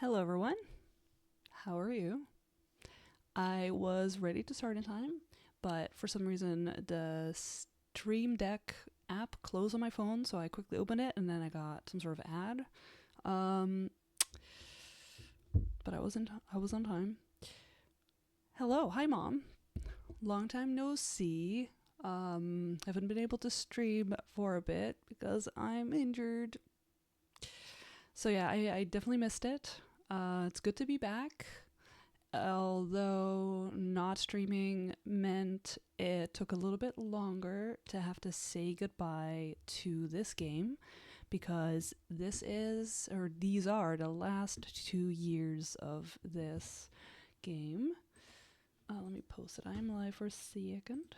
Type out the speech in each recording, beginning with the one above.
Hello, everyone. How are you? I was ready to start in time, but for some reason the Stream Deck app closed on my phone, so I quickly opened it and then I got some sort of ad. Um, but I was on time. Hello, hi mom. Long time no see. Haven't been able to stream for a bit because I'm injured. So yeah, I definitely missed it. It's good to be back. Although not streaming meant it took a little bit longer to have to say goodbye to this game because these are the last 2 years of this game. Let me post it. I'm live for a second.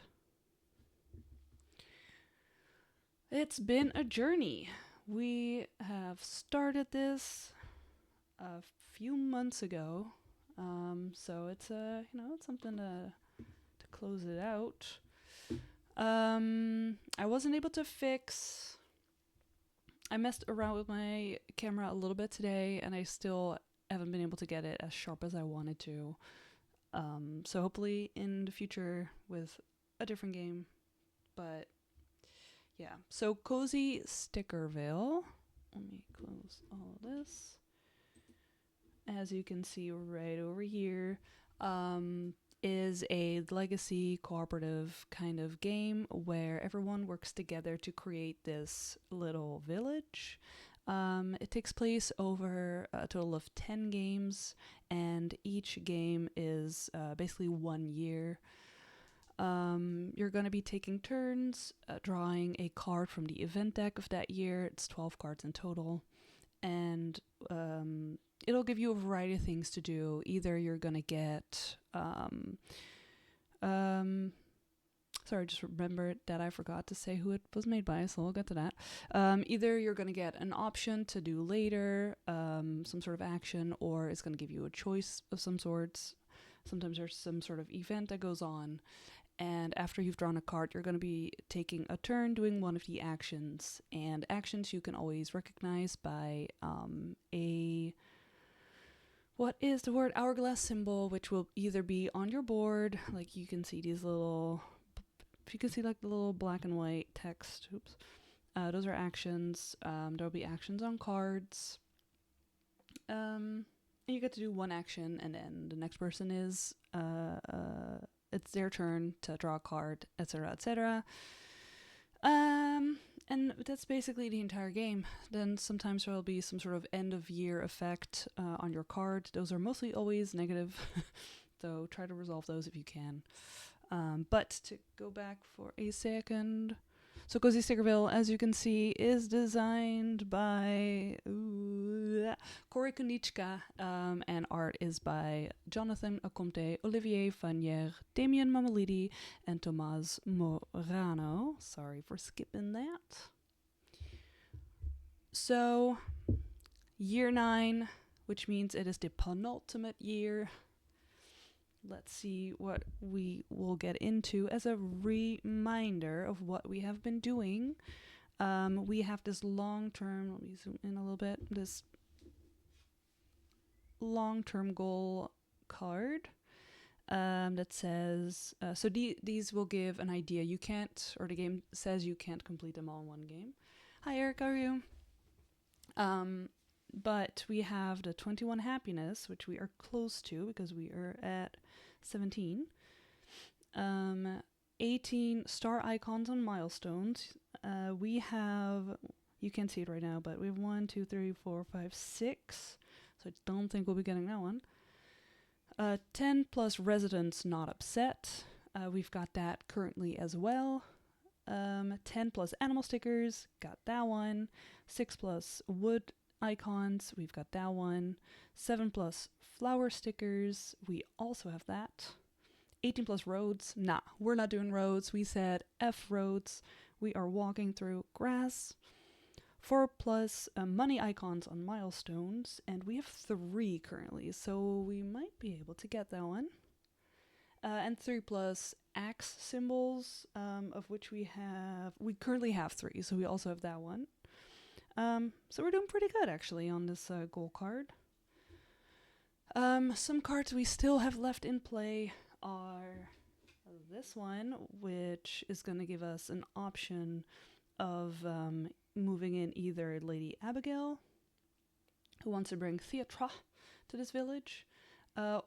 It's been a journey. We have started this a few months ago. So it's it's something to close it out. I wasn't able to fix. I messed around with my camera a little bit today, and I still haven't been able to get it as sharp as I wanted to. So hopefully in the future with a different game. But yeah, so Cozy Stickerville. Let me close all of this. As you can see right over here, is a legacy cooperative kind of game where everyone works together to create this little village. It takes place over a total of 10 games, and each game is basically 1 year. You're going to be taking turns drawing a card from the event deck of that year. It's 12 cards in total. And it'll give you a variety of things to do. Either you're going to get sorry, just remembered that I forgot to say who it was made by, so we'll get to that. Either you're going to get an option to do later, some sort of action, or it's going to give you a choice of some sorts. Sometimes there's some sort of event that goes on, and after you've drawn a card, you're going to be taking a turn doing one of the actions. And actions you can always recognize by what is the word, hourglass symbol, which will either be on your board, like you can see these little, if you can see like the little black and white text, those are actions. There'll be actions on cards. And you get to do one action, and then the next person is it's their turn to draw a card, etc., etc. And that's basically the entire game. Then sometimes there will be some sort of end of year effect on your card. Those are mostly always negative, so try to resolve those if you can. But to go back for a second, so Cozy Stickerville, as you can see, is designed by Corey Konichka, and art is by Jonathan Acomte, Olivier Fanier, Damien Mamalidi, and Tomás Morano. Sorry for skipping that. So, year 9, which means it is the penultimate year. Let's see what we will get into as a reminder of what we have been doing. We have this long-term, let me zoom in a little bit, this long-term goal card that says, so these will give an idea. You can't, or the game says you can't complete them all in one game. Hi Eric, how are you? But we have the 21 happiness, which we are close to because we are at 17. 18 star icons on milestones. We have, you can't see it right now, but we have 1, 2, 3, 4, 5, 6. So I don't think we'll be getting that one. 10 plus residents not upset. We've got that currently as well. 10 plus animal stickers, got that one. 6 plus wood icons, we've got that one. 7 plus flower stickers, we also have that. 18 plus roads, nah, we're not doing roads. We said F roads. We are walking through grass. 4 plus money icons on milestones, and we have 3 currently, so we might be able to get that one. And 3 plus axe symbols, of which we currently have 3, so we also have that one. So we're doing pretty good actually on this goal card. Some cards we still have left in play are this one, which is going to give us an option of moving in either Lady Abigail, who wants to bring theatre to this village,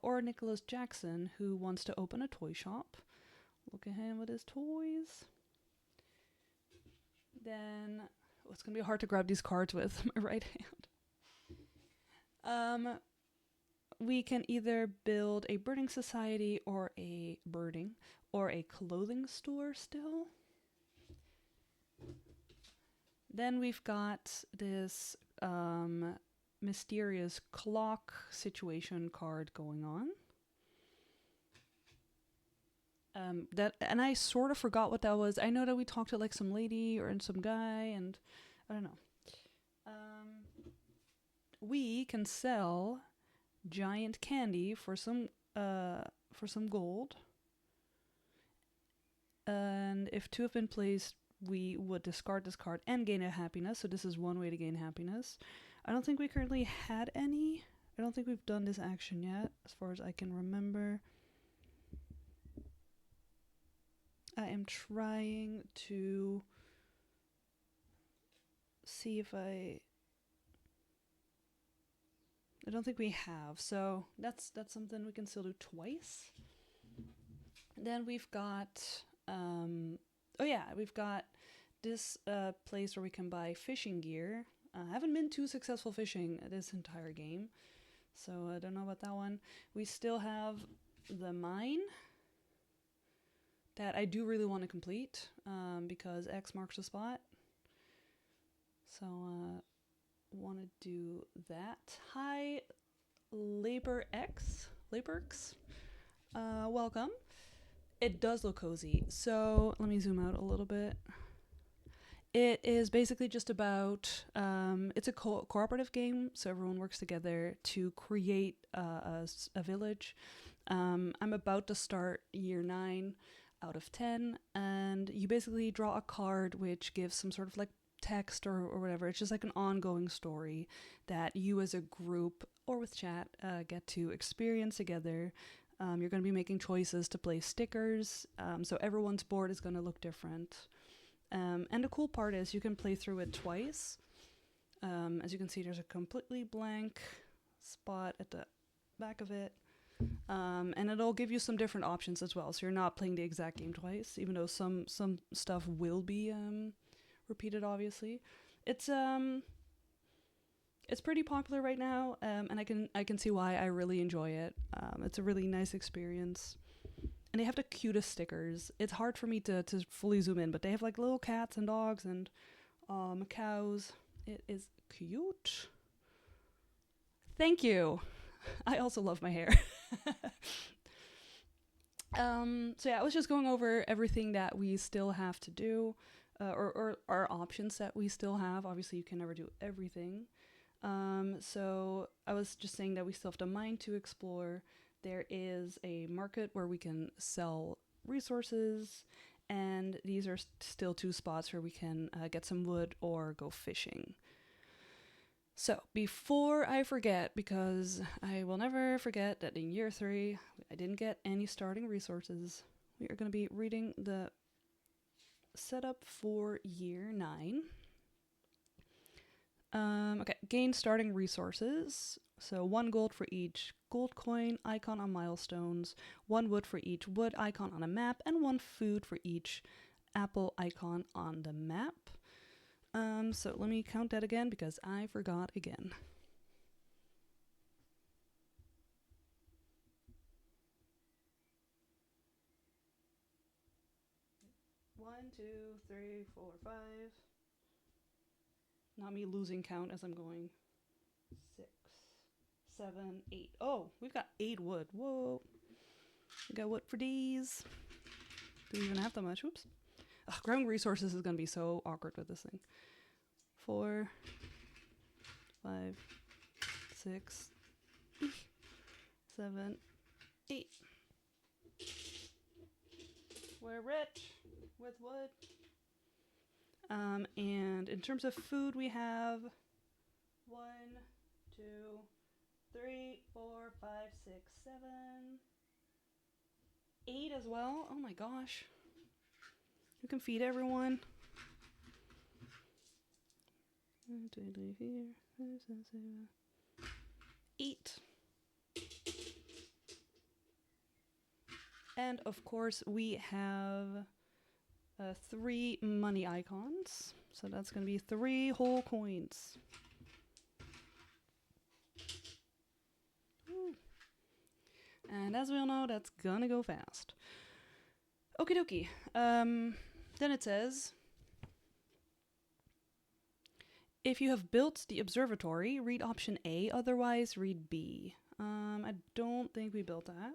or Nicholas Jackson, who wants to open a toy shop. Look at him with his toys. Then, it's going to be hard to grab these cards with my right hand. We can either build a birding society or a clothing store still. Then we've got this mysterious clock situation card going on. And I sort of forgot what that was. I know that we talked to like some lady or some guy, and I don't know. We can sell giant candy for some gold. And if 2 have been placed, we would discard this card and gain a happiness. So this is one way to gain happiness. I don't think we currently had any. I don't think we've done this action yet, as far as I can remember. I am trying to see if I don't think we have, so that's something we can still do twice. Then we've got we've got this place where we can buy fishing gear. I haven't been too successful fishing this entire game, so I don't know about that one. We still have the mine that I do really want to complete, because X marks the spot. So, want to do that. Hi, Laborx. Welcome. It does look cozy. So, let me zoom out a little bit. It is basically just about, it's a cooperative game, so everyone works together to create a village. I'm about to start year 9 out of 10, and you basically draw a card which gives some sort of like text or whatever. It's just like an ongoing story that you as a group or with chat get to experience together. You're going to be making choices to place stickers, so everyone's board is going to look different. And the cool part is you can play through it twice. As you can see, there's a completely blank spot at the back of it. And it'll give you some different options as well, so you're not playing the exact game twice, even though some stuff will be repeated, obviously. It's pretty popular right now, and I can see why. I really enjoy it. It's a really nice experience, and they have the cutest stickers. It's hard for me to fully zoom in, but they have like little cats and dogs and cows. It is cute. Thank you. I also love my hair. So yeah, I was just going over everything that we still have to do, or our options that we still have. Obviously, you can never do everything. So I was just saying that we still have the mine to explore. There is a market where we can sell resources, and these are still 2 spots where we can get some wood or go fishing. So, before I forget, because I will never forget that in year 3, I didn't get any starting resources, we are going to be reading the setup for year 9. Okay, gain starting resources. So 1 gold for each gold coin icon on milestones, 1 wood for each wood icon on a map, and 1 food for each apple icon on the map. So let me count that again because I forgot again. 1, 2, 3, 4, 5. Not me losing count as I'm going. 6, 7, 8. Oh, we've got 8 wood. Whoa. We got wood for these. Do we even have that much? Oops. Ugh, grabbing resources is going to be so awkward with this thing. 4, 5, 6, 7, 8. We're rich with wood. And in terms of food, we have 1, 2, 3, 4, 5, 6, 7, 8 as well. Oh my gosh. You can feed everyone. 1, 2, 3, 4, 5, 6, 7, 8. And of course, we have 3 money icons. So that's going to be 3 whole coins. Woo. And as we all know, that's gonna go fast. Okie dokie. Then it says, if you have built the observatory, read option A, otherwise read B. I don't think we built that.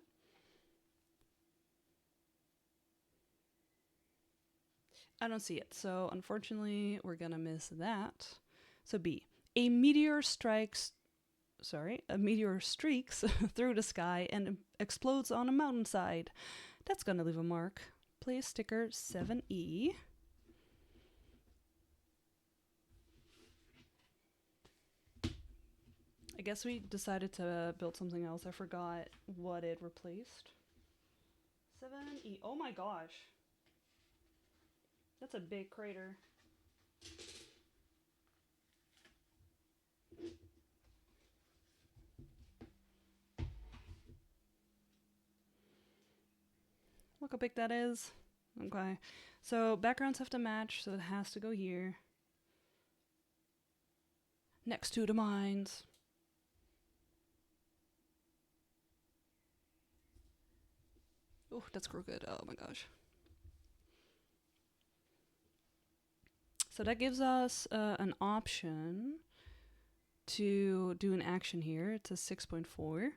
I don't see it, so unfortunately we're gonna miss that. So B, a meteor streaks through the sky and explodes on a mountainside. That's gonna leave a mark. Place sticker 7E. I guess we decided to build something else. I forgot what it replaced. 7E. Oh my gosh. That's a big crater. Look how big that is. Okay. So backgrounds have to match, so it has to go here. Next to the mines. Oh, that's crooked. Oh my gosh. So that gives us an option to do an action here. It's a 6.4.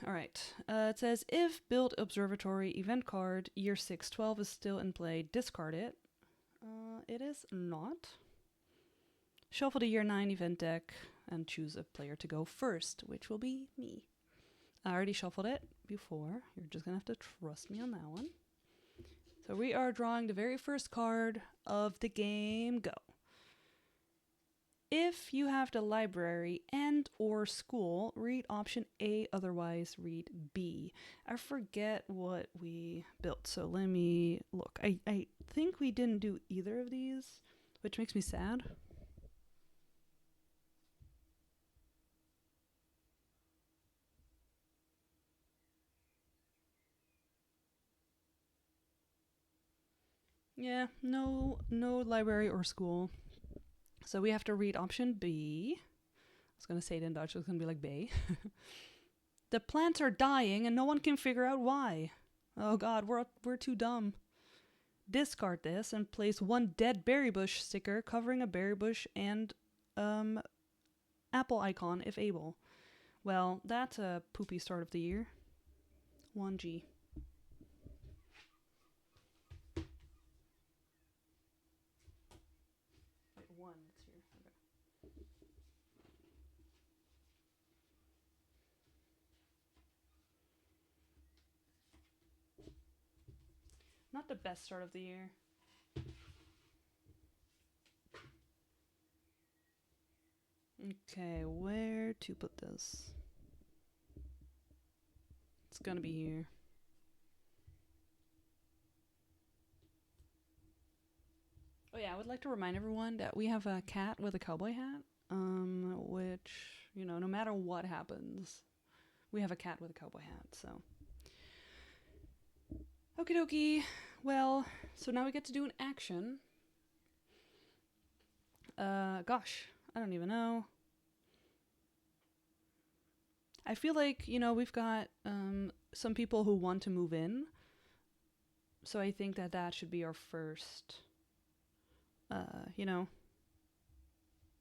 Alright. It says, if build observatory event card year 612 is still in play, discard it. It is not. Shuffle the year 9 event deck and choose a player to go first, which will be me. I already shuffled it before. You're just gonna have to trust me on that one. So we are drawing the very first card of the game. Go. If you have the library and or school, read option A, otherwise read B. I forget what we built, so let me look. I think we didn't do either of these, which makes me sad. Yeah, no library or school. So we have to read option B. I was going to say it in Dutch, it's going to be like B. The plants are dying and no one can figure out why. Oh god, we're too dumb. Discard this and place 1 dead berry bush sticker covering a berry bush and apple icon if able. Well, that's a poopy start of the year. 1G. Wait, 1, it's here. Okay. Not the best start of the year. Okay, where to put this? It's gonna be here. Oh yeah, I would like to remind everyone that we have a cat with a cowboy hat, which, you know, no matter what happens, we have a cat with a cowboy hat, so. Okie dokie. Well, so now we get to do an action. Gosh, I don't even know. I feel like, you know, we've got some people who want to move in. So I think that that should be our first, you know,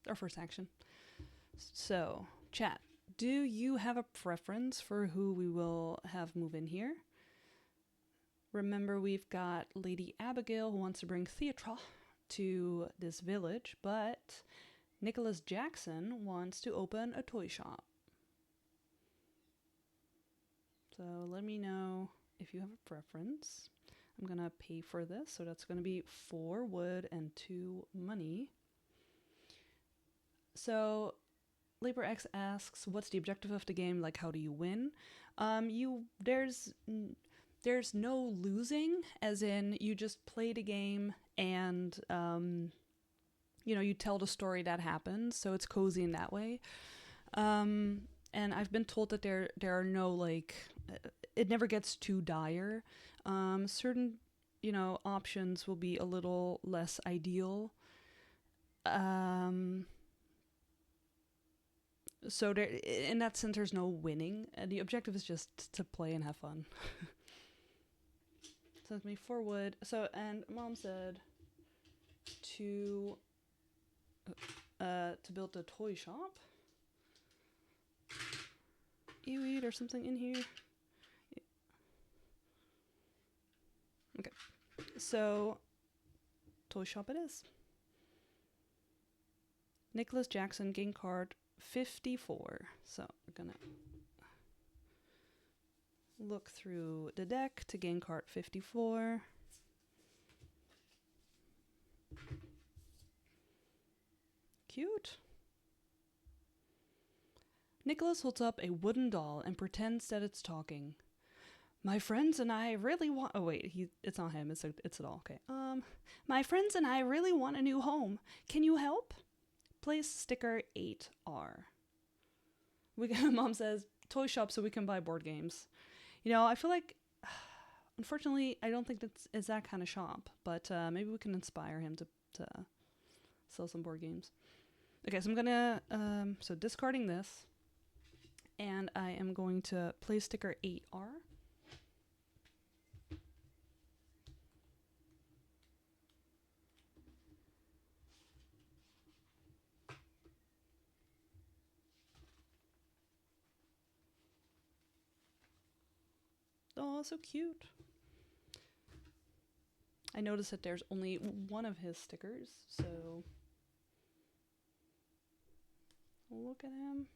our first action. So, chat, do you have a preference for who we will have move in here? Remember, we've got Lady Abigail who wants to bring Theatra to this village, but Nicholas Jackson wants to open a toy shop. So let me know if you have a preference. I'm gonna pay for this, so that's gonna be 4 wood and 2 money. So Labor X asks, "What's the objective of the game? Like, how do you win?" There's no losing, as in you just play the game and you tell the story that happens. So it's cozy in that way. And I've been told that there are no it never gets too dire. Certain options will be a little less ideal. So there, in that sense, there's no winning. The objective is just to play and have fun. Sends me 4 wood. So, and Mom said to build a toy shop. Eweed or something in here. Okay. So, toy shop it is. Nicholas Jackson, game card 54. So, we're gonna look through the deck to gain card 54. Cute. Nicholas holds up a wooden doll and pretends that it's talking. My friends and I really want... Oh, wait. It's not him. It's a doll. Okay. My friends and I really want a new home. Can you help? Place sticker 8R. Mom says, toy shop so we can buy board games. I feel like... Unfortunately, I don't think it's that kind of shop. But maybe we can inspire him to sell some board games. Okay, so I'm going to... So discarding this. And I am going to place sticker 8R. Oh, so cute. I noticed that there's only one of his stickers, so look at him.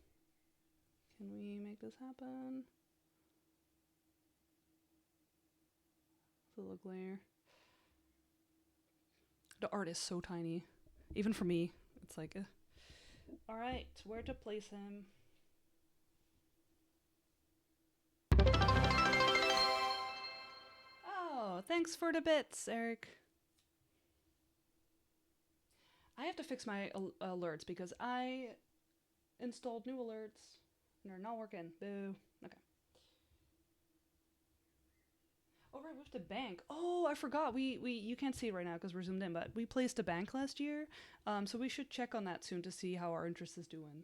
Can we make this happen? The look layer. The art is so tiny. Even for me, it's like, Alright, where to place him? Oh, thanks for the bits, Eric. I have to fix my alerts because I installed new alerts and they're not working. Boo. Okay. Oh, right, with the bank. Oh, I forgot. We you can't see it right now because we're zoomed in, but we placed a bank last year. So we should check on that soon to see how our interest is doing.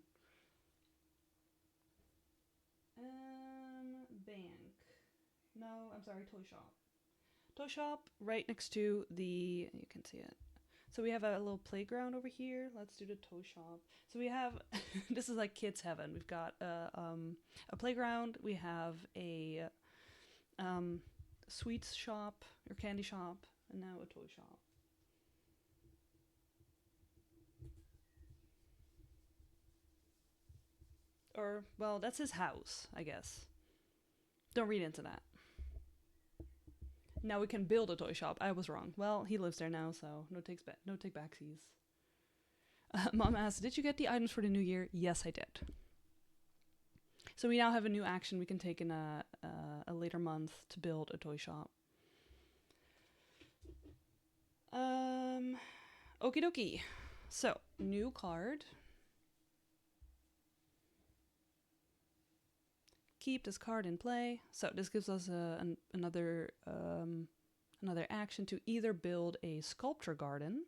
Bank. No, I'm sorry, toy shop. Toy shop right next to you can see it. So we have a little playground over here. Let's do the toy shop. So we have, this is like kids heaven. We've got a playground. We have a sweets shop or candy shop, and now a toy shop. Or, well, that's his house, I guess. Don't read into that. Now we can build a toy shop. I was wrong. Well, he lives there now, so no take backsies. Mom asked, did you get the items for the new year? Yes, I did. So we now have a new action we can take in a later month to build a toy shop. Okie dokie. So, new card. Keep this card in play. So this gives us another action to either build a sculpture garden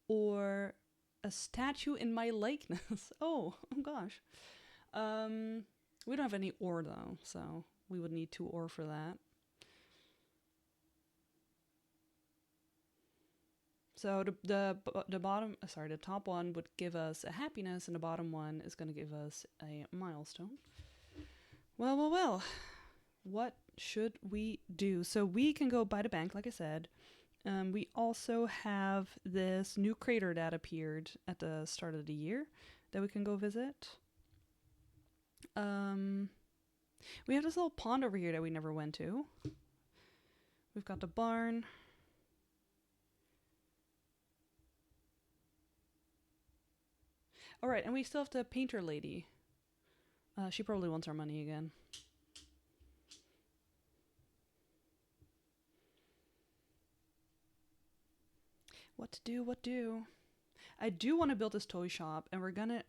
or a statue in my likeness. Oh gosh. We don't have any ore though, so we would need 2 ore for that. So the top one would give us a happiness, and the bottom one is going to give us a milestone. Well. What should we do? So we can go by the bank, like I said. We also have this new crater that appeared at the start of the year that we can go visit. We have this little pond over here that we never went to. We've got the barn. All right, and we still have the painter lady. She probably wants our money again. What to do? What do? I do want to build this toy shop, and we're gonna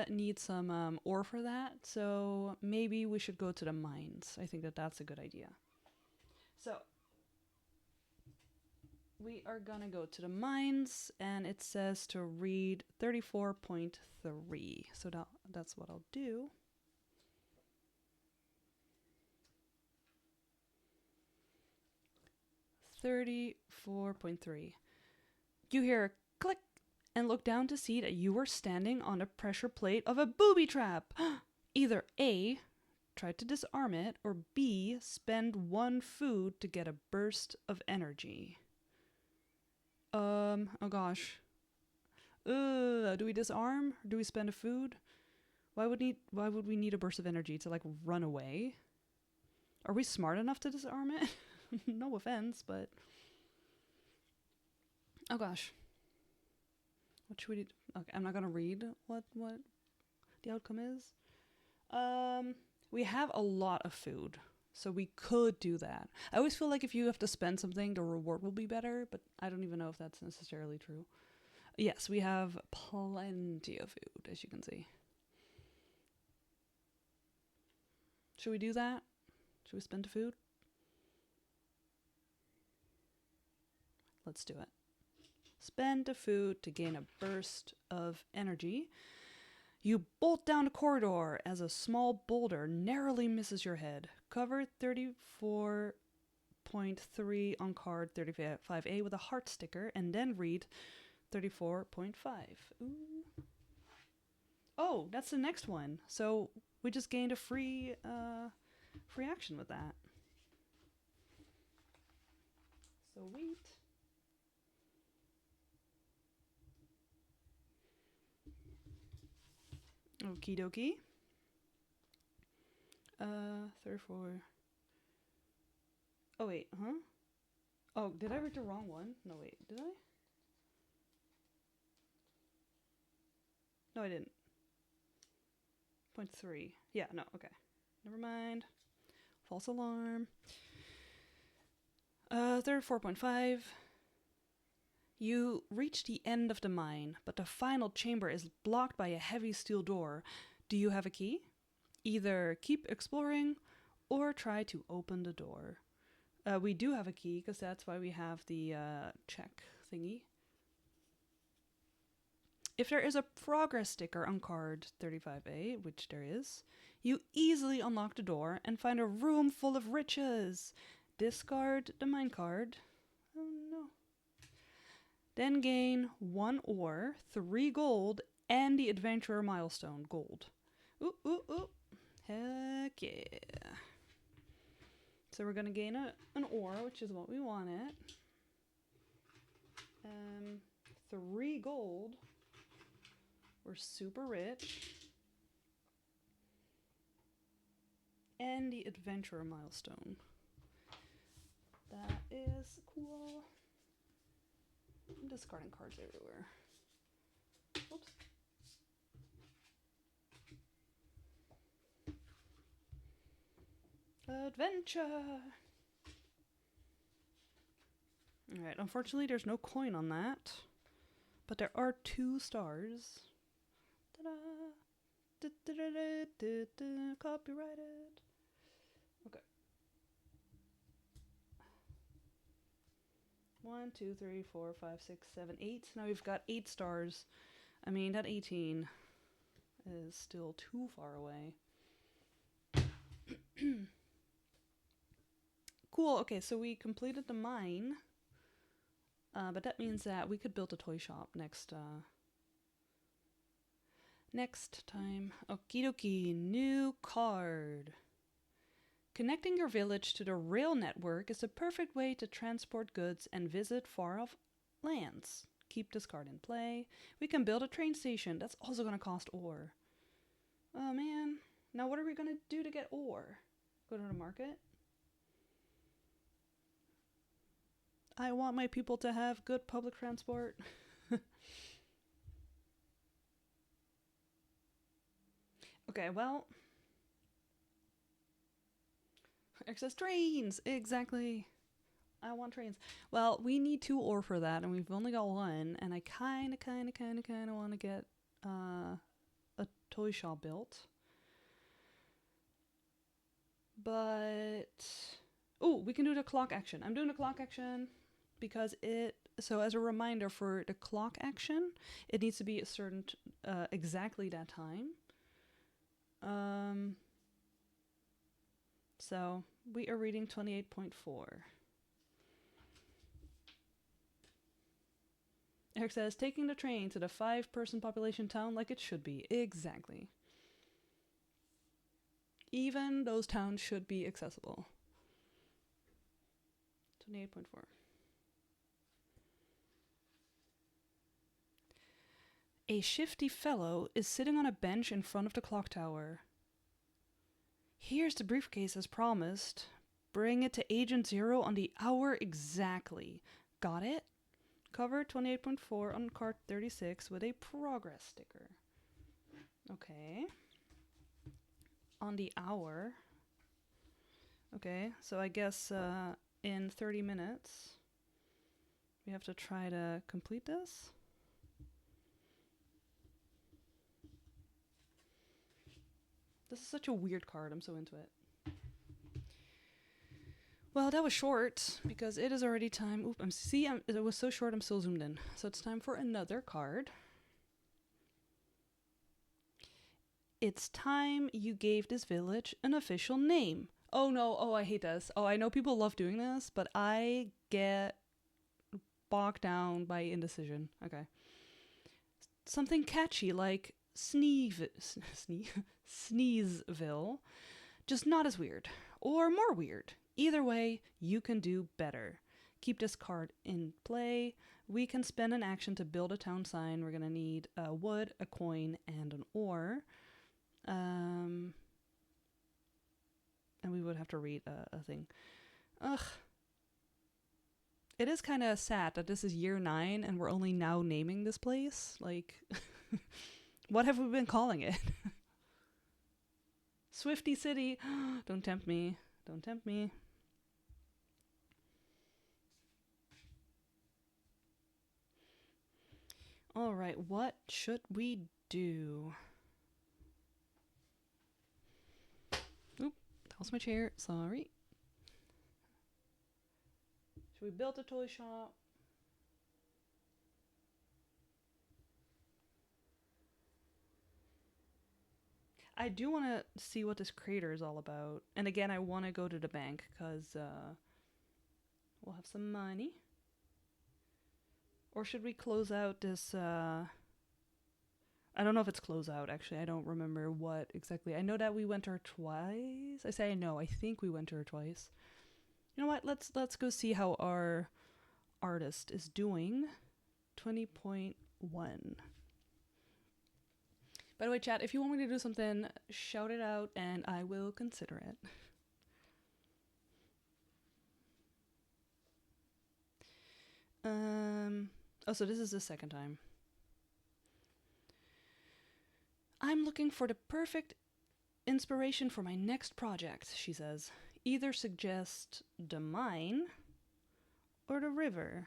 need some ore for that. So maybe we should go to the mines. I think that that's a good idea. So we are gonna go to the mines, and it says to read 34.3. So that's what I'll do. $34.3. You hear a click and look down to see that you are standing on a pressure plate of a booby trap. Either A, try to disarm it, or B, spend 1 food to get a burst of energy. Oh gosh. Do we disarm? Or do we spend a food? Why would we need a burst of energy to like run away? Are we smart enough to disarm it? No offense, but oh gosh. What should we do? Okay, I'm not gonna read what the outcome is. We have a lot of food, so we could do that. I always feel like if you have to spend something, the reward will be better, but I don't even know if that's necessarily true. Yes, we have plenty of food, as you can see. Should we do that? Should we spend the food? Let's do it. Spend the food to gain a burst of energy. You bolt down a corridor as a small boulder narrowly misses your head. Cover 34.3 on card 35A with a heart sticker, and then read 34.5. Ooh. Oh, that's the next one. So we just gained a free action with that. Sweet. Okie dokie. 34. Oh wait, huh? Oh, did I read the wrong one? No wait, did I? No, I didn't. 0.3. Yeah, no, okay. Never mind. False alarm. 34.5. You reach the end of the mine, but the final chamber is blocked by a heavy steel door. Do you have a key? Either keep exploring or try to open the door. We do have a key, because that's why we have the check thingy. If there is a progress sticker on card 35A, which there is, you easily unlock the door and find a room full of riches. Discard the mine card. Oh no. Then gain 1 ore, 3 gold, and the adventurer milestone gold. Ooh, ooh, ooh. Heck yeah. So we're going to gain an ore, which is what we wanted. 3 gold. We're super rich. And the adventurer milestone. That is cool. I'm discarding cards everywhere. Oops. Adventure! Alright, unfortunately there's no coin on that. But there are 2 stars. Ta-da! Copyrighted. Okay. 1, 2, 3, 4, 5, 6, 7, 8. Now we've got 8 stars. I mean, that 18 is still too far away. Cool. Okay, so we completed the mine. But that means that we could build a toy shop next time. Okie dokie. New card. Connecting your village to the rail network is a perfect way to transport goods and visit far-off lands. Keep this card in play. We can build a train station. That's also going to cost ore. Oh man. Now what are we going to do to get ore? Go to the market? I want my people to have good public transport. Okay, well. Eric says trains! Exactly. I want trains. Well, we need 2 ore for that, and we've only got 1, and I kinda want to get a toy shop built. But... oh, we can do the clock action. I'm doing the clock action because it... so as a reminder for the clock action, it needs to be a certain... exactly that time. So we are reading 28.4. Eric says, taking the train to the 5-person population town like it should be. Exactly. Even those towns should be accessible. 28.4. A shifty fellow is sitting on a bench in front of the clock tower. Here's the briefcase as promised. Bring it to Agent Zero on the hour exactly. Got it? Cover 28.4 on card 36 with a progress sticker. Okay. On the hour. Okay, so I guess in 30 minutes we have to try to complete this. This is such a weird card. I'm so into it. Well, that was short because it is already time. Oop, it was so short I'm still zoomed in. So it's time for another card. It's time you gave this village an official name. Oh no, oh I hate this. Oh, I know people love doing this, but I get bogged down by indecision. Okay. Something catchy like Sneezeville, just not as weird. Or more weird. Either way, you can do better. Keep this card in play. We can spend an action to build a town sign. We're going to need wood, a coin, and an ore. And we would have to read a thing. Ugh. It is kind of sad that this is year 9 and we're only now naming this place. Like, what have we been calling it? Swifty City. Don't tempt me. Don't tempt me. All right, what should we do? Oop, that was my chair. Sorry. Should we build a toy shop? I do want to see what this crater is all about. And again, I want to go to the bank because we'll have some money. Or should we close out this... I don't know if it's close out, actually. I don't remember what exactly. I know that we went to her twice. I say I know. I think we went to her twice. You know what? Let's go see how our artist is doing. 20.1. By the way, chat, if you want me to do something, shout it out and I will consider it. Oh, so this is the second time. I'm looking for the perfect inspiration for my next project, she says. Either suggest the mine or the river.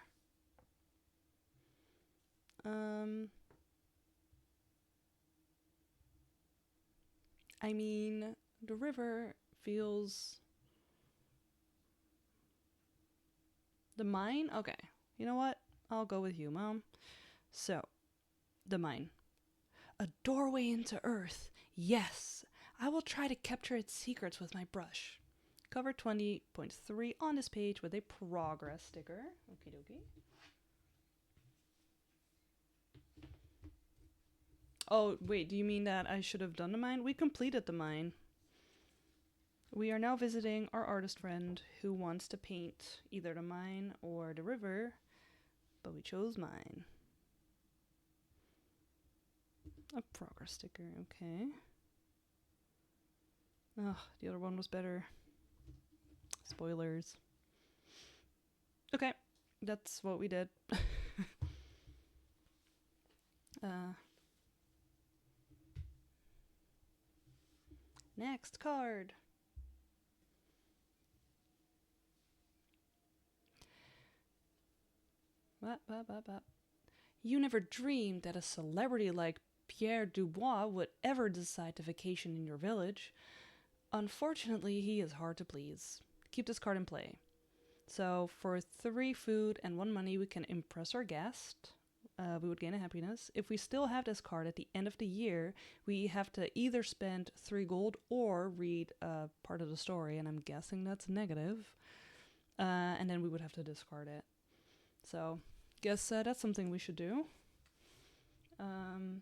I mean, the river feels... The mine? Okay. You know what? I'll go with you, Mom. So, the mine. A doorway into Earth. Yes. I will try to capture its secrets with my brush. Cover 20.3 on this page with a progress sticker. Okie dokie. Oh, wait, do you mean that I should have done the mine? We completed the mine. We are now visiting our artist friend who wants to paint either the mine or the river, but we chose mine. A progress sticker, okay. Oh, the other one was better. Spoilers. Okay, that's what we did. Next card. What? You never dreamed that a celebrity like Pierre Dubois would ever decide to vacation in your village. Unfortunately, he is hard to please. Keep this card in play. So for 3 food and 1 money, we can impress our guest. We would gain a happiness. If we still have this card at the end of the year, we have to either spend 3 gold or read part of the story, and I'm guessing that's negative. And then we would have to discard it. So, guess that's something we should do. And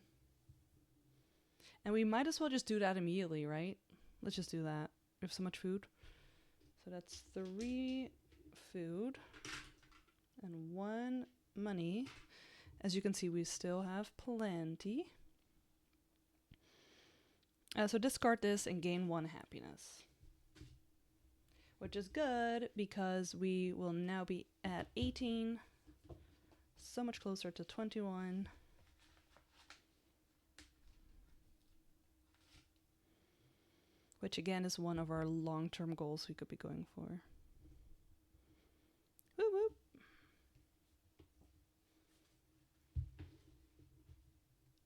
we might as well just do that immediately, right? Let's just do that. We have so much food. So that's 3 food and 1 money. As you can see, we still have plenty. So discard this and gain 1 happiness. Which is good because we will now be at 18. So much closer to 21. Which again is one of our long-term goals we could be going for. Whoop whoop.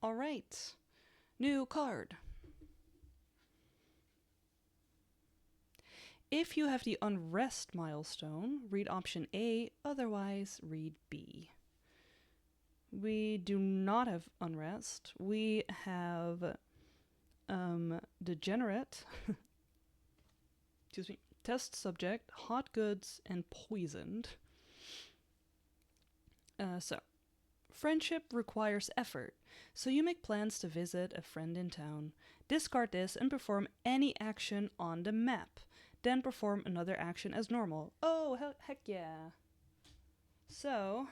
All right. New card. If you have the unrest milestone, read option A, otherwise read B. We do not have unrest. We have degenerate, excuse me, test subject, hot goods, and poisoned. So, friendship requires effort, so you make plans to visit a friend in town. Discard this and perform any action on the map. Then perform another action as normal. Oh, heck yeah. So,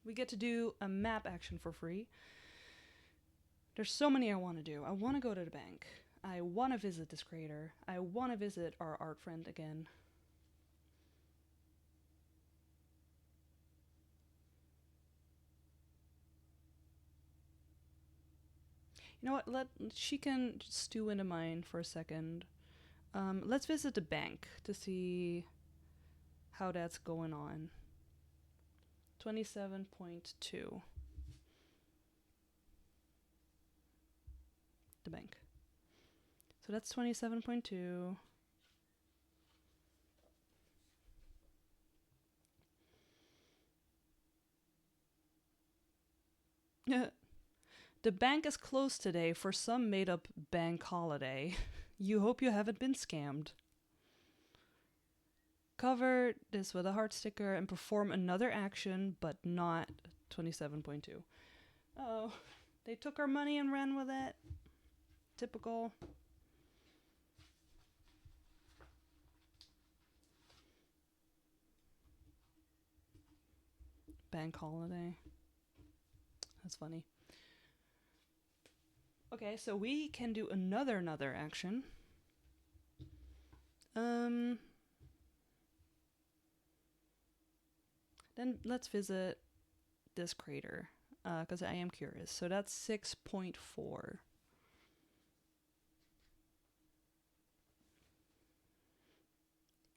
we get to do a map action for free. There's so many I want to do. I want to go to the bank. I want to visit this crater. I want to visit our art friend again. You know what? She can stew into mine for a second. Let's visit the bank to see how that's going on. 27.2. The bank. So that's 27.2. The bank is closed today for some made-up bank holiday. You hope you haven't been scammed. Cover this with a heart sticker and perform another action, but not 27.2. Oh, they took our money and ran with it. Typical. Bank holiday. That's funny. Okay, so we can do another action. Then let's visit this crater, because I am curious. So that's 6.4.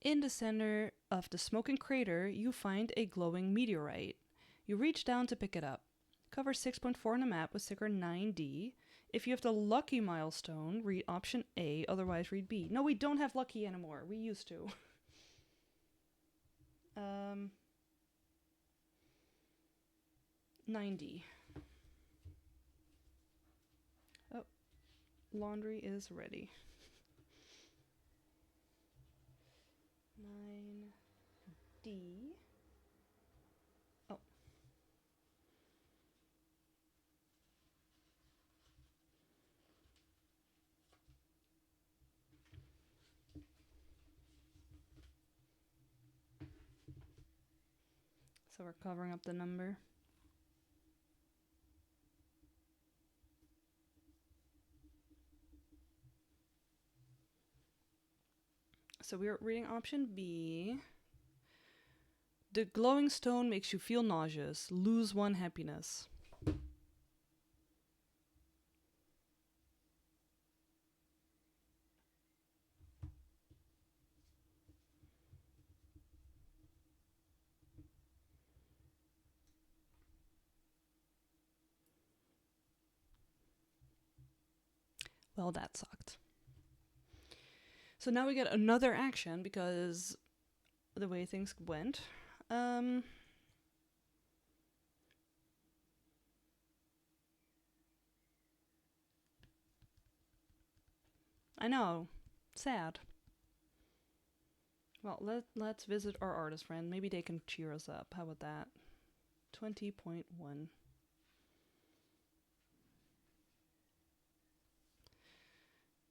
In the center of the smoking crater, you find a glowing meteorite. You reach down to pick it up. Cover 6.4 on the map with sticker 9D. If you have the lucky milestone, read option A, otherwise read B. No, we don't have lucky anymore. We used to. 9D. Oh, laundry is ready. 9D. Oh. So we're covering up the number. So we're reading option B. The glowing stone makes you feel nauseous. Lose 1 happiness. Well, that sucked. So now we get another action because the way things went. I know. Sad. Well, let's visit our artist friend. Maybe they can cheer us up. How about that? 20.1.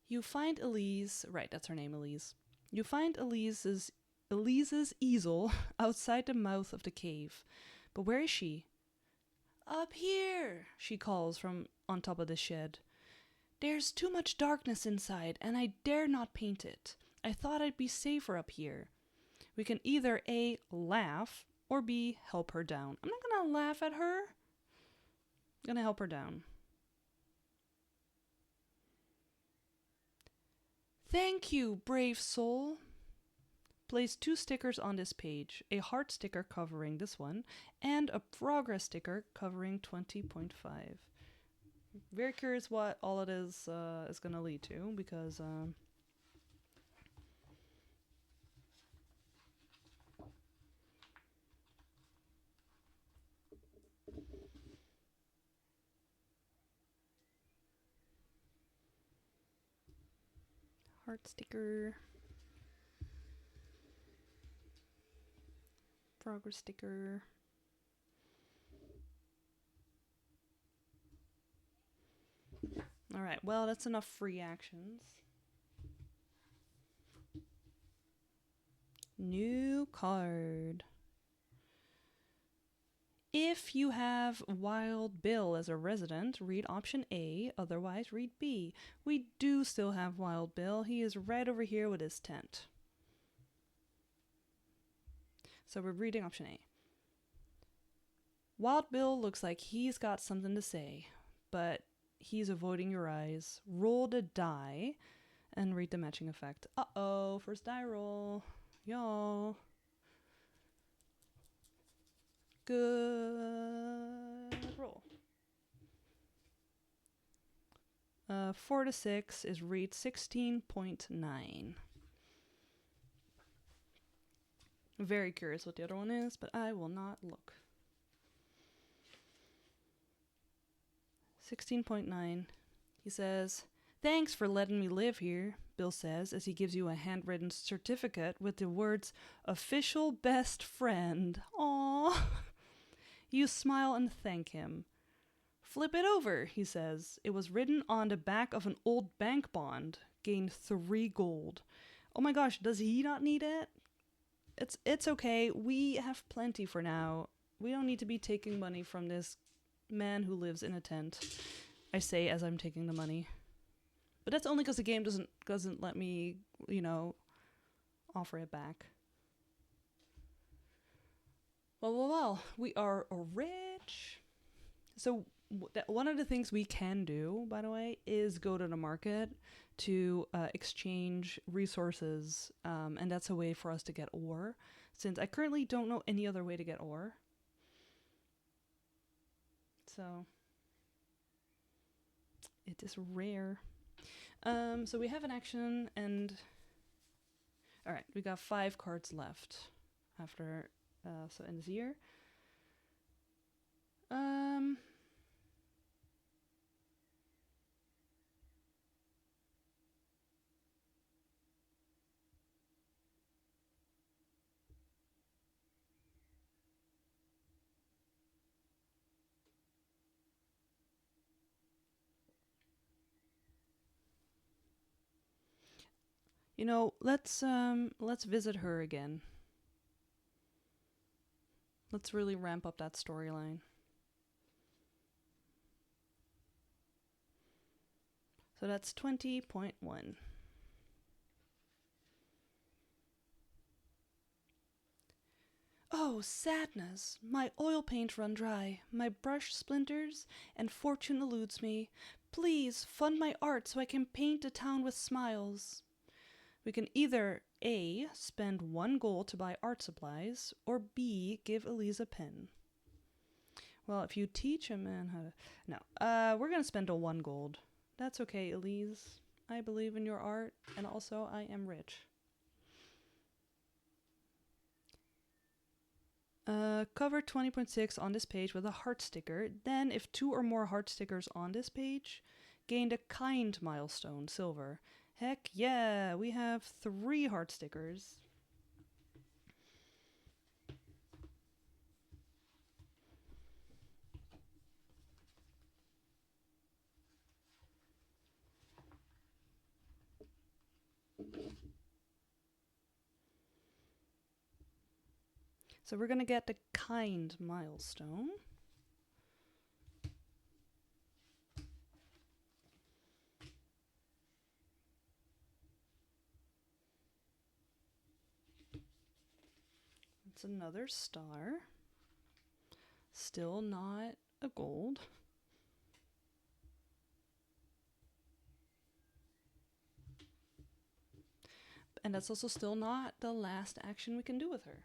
You find Elise, right, that's her name, Elise. You find Elise's easel outside the mouth of the cave. But where is she? Up here, she calls from on top of the shed. There's too much darkness inside, and I dare not paint it. I thought I'd be safer up here. We can either A, laugh, or B, help her down. I'm not gonna laugh at her. I'm gonna help her down. Thank you, brave soul. Place 2 stickers on this page. A heart sticker covering this one, and a progress sticker covering 20.5. Very curious what all it is going to lead to, because heart sticker, progress sticker. Alright, well, that's enough free actions. New card. If you have Wild Bill as a resident, read option A, otherwise read B. We do still have Wild Bill. He is right over here with his tent. So we're reading option A. Wild Bill looks like he's got something to say, but he's avoiding your eyes. Roll the die and read the matching effect. Uh-oh, first die roll. Y'all. Good roll. 4 to 6 is read 16.9. Very curious what the other one is, but I will not look. 16.9. He says, "Thanks for letting me live here," Bill says as he gives you a handwritten certificate with the words, "Official best friend." Aww. You smile and thank him. "Flip it over," he says. "It was written on the back of an old bank bond. Gain 3 gold. Oh my gosh, does he not need it? It's okay. We have plenty for now. We don't need to be taking money from this man who lives in a tent. I say as I'm taking the money. But that's only because the game doesn't let me, offer it back. Well, we are rich. So one of the things we can do, by the way, is go to the market to exchange resources, and that's a way for us to get ore, since I currently don't know any other way to get ore. So it is rare. So we have an action, and alright, we got 5 cards left after so in this year. Let's visit her again. Let's really ramp up that storyline. So that's 20.1. Oh, sadness! My oil paint run dry, my brush splinters, and fortune eludes me. Please fund my art so I can paint the town with smiles. We can either A, spend 1 gold to buy art supplies, or B, give Elise a pen. Well, if you teach a man how to... No, we're going to spend a 1 gold. That's okay, Elise. I believe in your art, and also I am rich. Cover 20.6 on this page with a heart sticker. Then, if 2 or more heart stickers on this page, gained a kind milestone, silver. Heck yeah, we have 3 heart stickers. So we're gonna get the kind milestone. It's another star. Still not a gold. And that's also still not the last action we can do with her.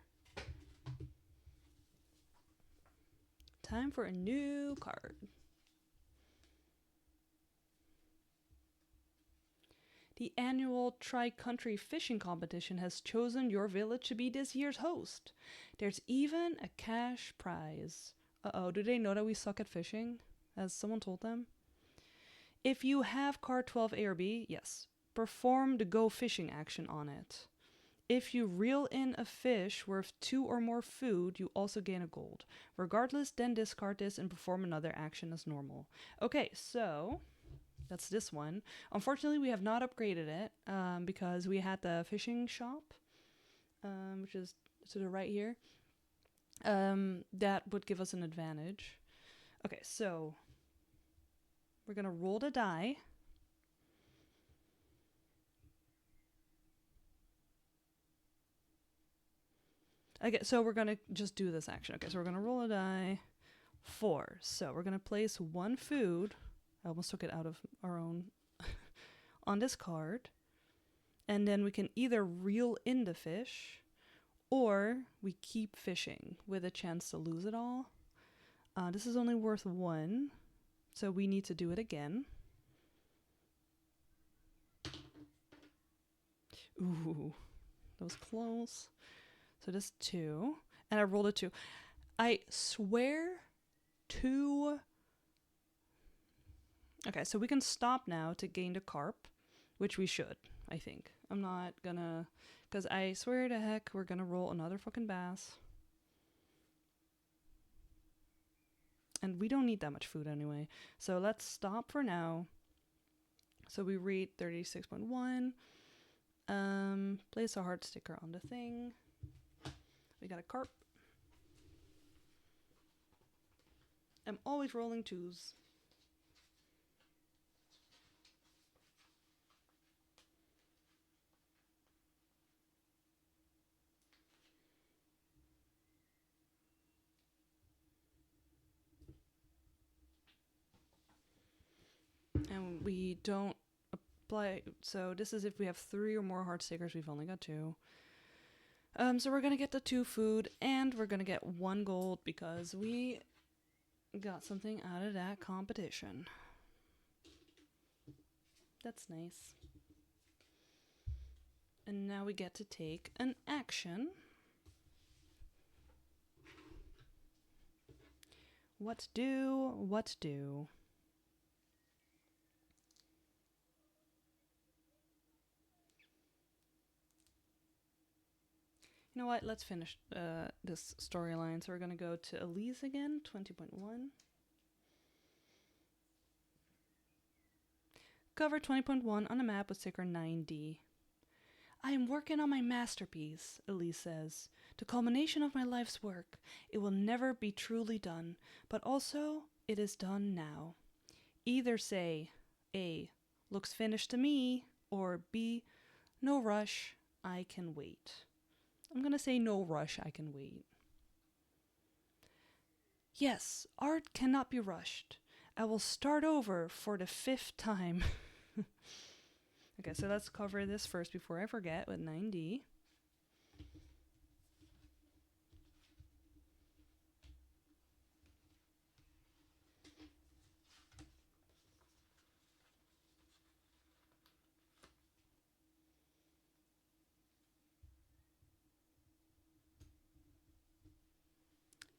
Time for a new card. The annual Tri-Country Fishing Competition has chosen your village to be this year's host. There's even a cash prize. Uh-oh, do they know that we suck at fishing? Has someone told them? If you have card 12A or B, yes, perform the go fishing action on it. If you reel in a fish worth 2 or more food, you also gain a gold. Regardless, then discard this and perform another action as normal. Okay, so that's this one. Unfortunately, we have not upgraded it because we had the fishing shop, which is to the right here. That would give us an advantage. Okay, so we're going to roll the die. Okay, so we're going to just do this action. Okay, so we're going to roll a die. 4. So we're going to place 1 food. I almost took it out of our own on this card. And then we can either reel in the fish or we keep fishing with a chance to lose it all. This is only worth 1. So we need to do it again. Ooh, that was close. So this 2. And I rolled a 2. I swear 2. Okay, so we can stop now to gain the carp, which we should, I think. I'm not gonna, because I swear to heck, we're gonna roll another fucking bass. And we don't need that much food anyway. So let's stop for now. So we read 36.1. Place a heart sticker on the thing. We got a carp. I'm always rolling 2s. And we don't apply, so this is if we have 3 or more heart stickers. We've only got 2. So we're gonna get the 2 food, and we're gonna get 1 gold because we got something out of that competition. That's nice. And now we get to take an action. What do? What do? You know what? Let's finish this storyline. So we're going to go to Elise again, 20.1. Cover 20.1 on the map with sticker 9D. I am working on my masterpiece, Elise says. The culmination of my life's work. It will never be truly done, but also it is done now. Either say, A, looks finished to me, or B, no rush, I can wait. I'm going to say no rush, I can wait. Yes, art cannot be rushed. I will start over for the 5th time. Okay, so let's cover this first before I forget with 9D.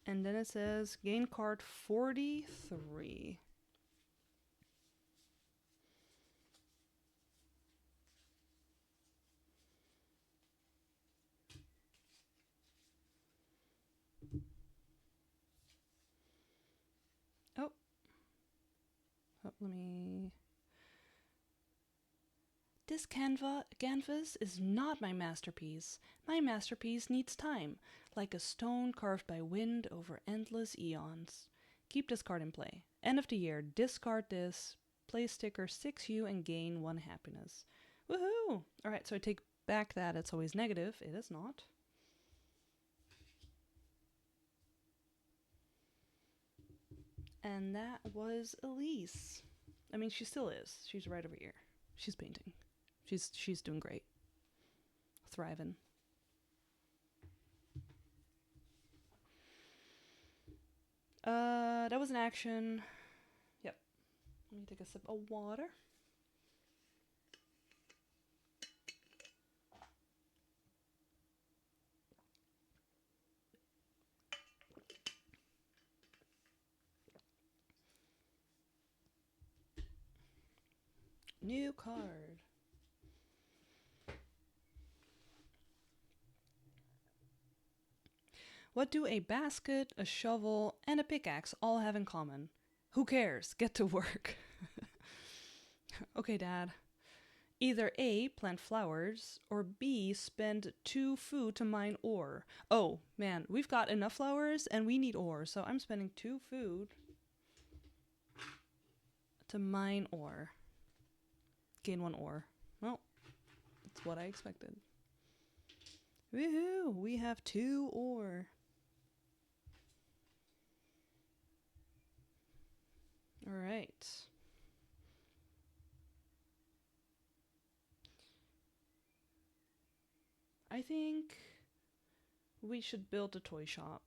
And then it says gain card 43. Oh, let me... This canvas is not my masterpiece. My masterpiece needs time, like a stone carved by wind over endless eons. Keep this card in play. End of the year, discard this, play sticker 6U and gain 1 happiness. Woohoo! Alright, so I take back that it's always negative. It is not. And that was Elise. I mean, she still is. She's right over here. She's painting. She's doing great. Thriving. That was an action. Yep. Let me take a sip of water. New card. What do a basket, a shovel, and a pickaxe all have in common? Who cares? Get to work. Okay, Dad. Either A, plant flowers, or B, spend 2 food to mine ore. Oh, man, we've got enough flowers and we need ore, so I'm spending 2 food to mine ore. Gain 1 ore. Well, that's what I expected. Woohoo! We have 2 ore. Alright. I think we should build a toy shop.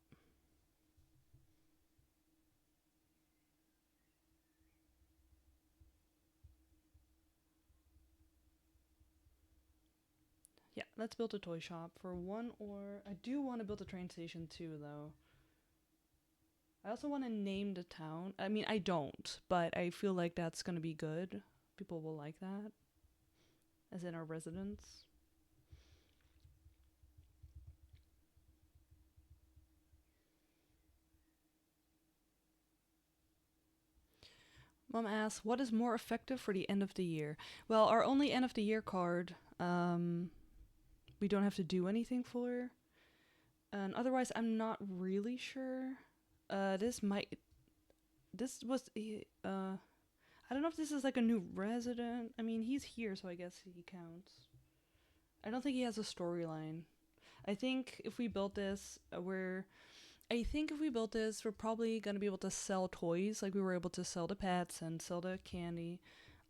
Yeah, let's build a toy shop for 1 ore. I do want to build a train station too, though. I also want to name the town. I mean, I don't, but I feel like that's going to be good. People will like that. As in our residents. Mom asks, what is more effective for the end of the year? Well, our only end of the year card, we don't have to do anything for. And otherwise, I'm not really sure. This was, I don't know if this is like a new resident. I mean, he's here, so I guess he counts. I don't think he has a storyline. I think if we built this, we're probably going to be able to sell toys. Like we were able to sell the pets and sell the candy.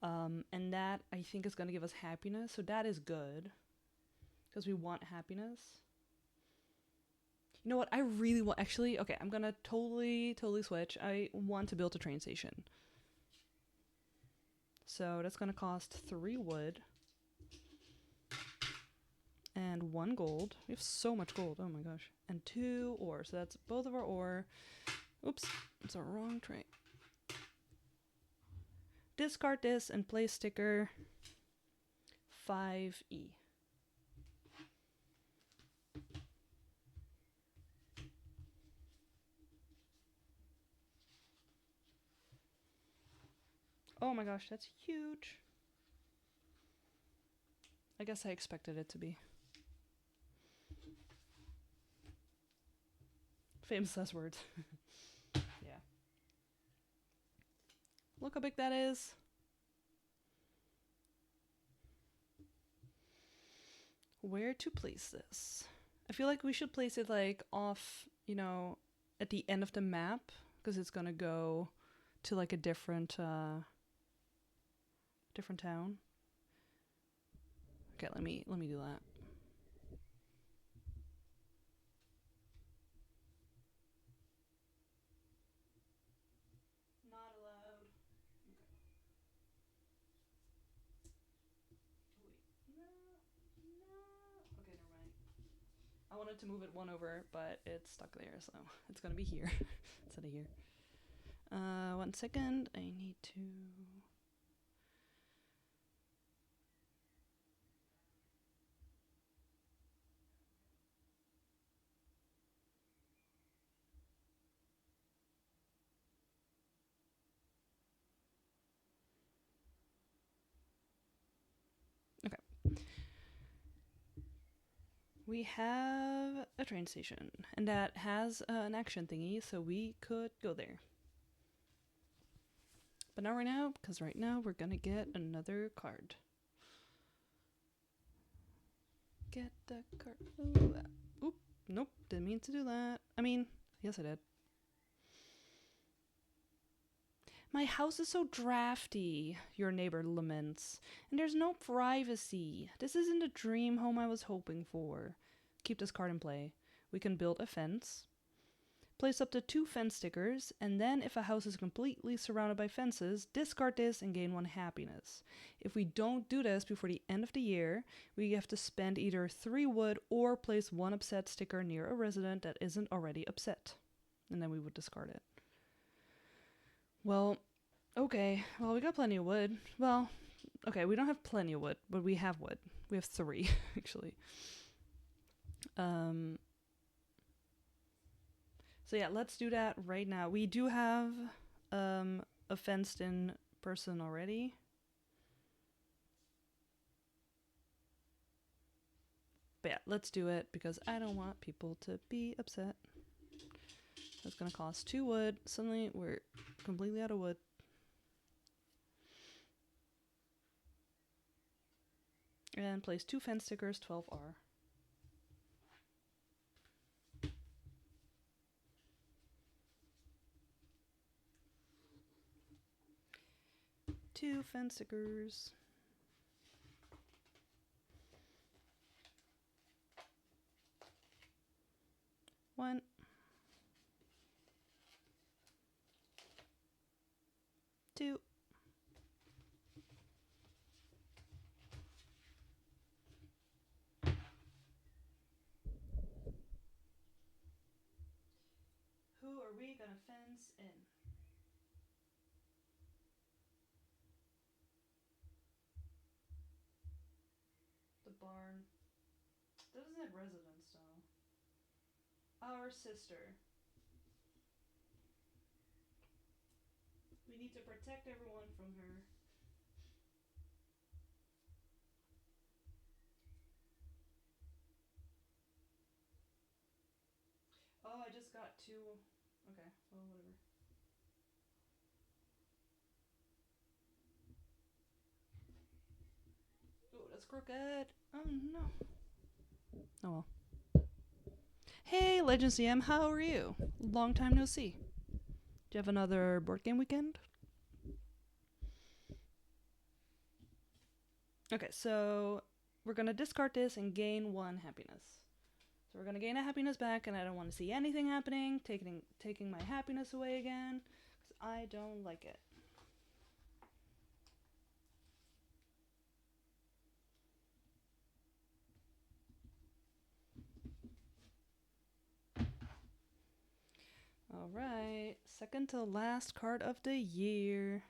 And that, I think, is going to give us happiness. So that is good. Because we want happiness. You know what? I really want... Actually, okay, I'm going to totally switch. I want to build a train station. So that's going to cost 3 wood. And 1 gold. We have so much gold. Oh my gosh. And 2 ore. So that's both of our ore. Oops. It's a wrong train. Discard this and place sticker 5E. Oh my gosh, that's huge. I guess I expected it to be. Famous last words. Yeah. Look how big that is. Where to place this? I feel like we should place it like off, you know, at the end of the map, because it's gonna go to like a different town. Okay, let me do that. Not allowed. Okay. Wait, no. Okay, never mind. I want wanted to move it one over, but it's stuck there, so it's gonna be here instead of here. 1 second. I need to. We have a train station, and that has an action thingy, so we could go there. But not right now, because right now we're gonna get another card. Get the card. Ooh, oop, nope, didn't mean to do that. I mean, yes I did. My house is so drafty, your neighbor laments, and there's no privacy. This isn't the dream home I was hoping for. Keep this card in play. We can build a fence, place up to 2 fence stickers, and then if a house is completely surrounded by fences, discard this and gain 1 happiness. If we don't do this before the end of the year, we have to spend either 3 wood or place 1 upset sticker near a resident that isn't already upset. And then we would discard it. Well, okay. Well, we got plenty of wood. Well, okay, we don't have plenty of wood, but we have wood. We have 3, actually. So yeah, let's do that right now. We do have a fenced-in person already. But yeah, let's do it because I don't want people to be upset. That's gonna cost 2 wood. Suddenly we're completely out of wood. And place 2 fence stickers, 12R. 2 fence stickers. 1. 2. Who are we gonna fence in? The barn. That doesn't have residents though. Our sister. We need to protect everyone from her. Oh, I just got 2. Okay, well, whatever. Oh, that's crooked. Oh no. Oh well. Hey, Legends CM, how are you? Long time no see. Do you have another board game weekend? Okay, so we're gonna discard this and gain 1 happiness. So we're gonna gain a happiness back, and I don't want to see anything happening, taking my happiness away again, because I don't like it. Alright, second to last card of the year.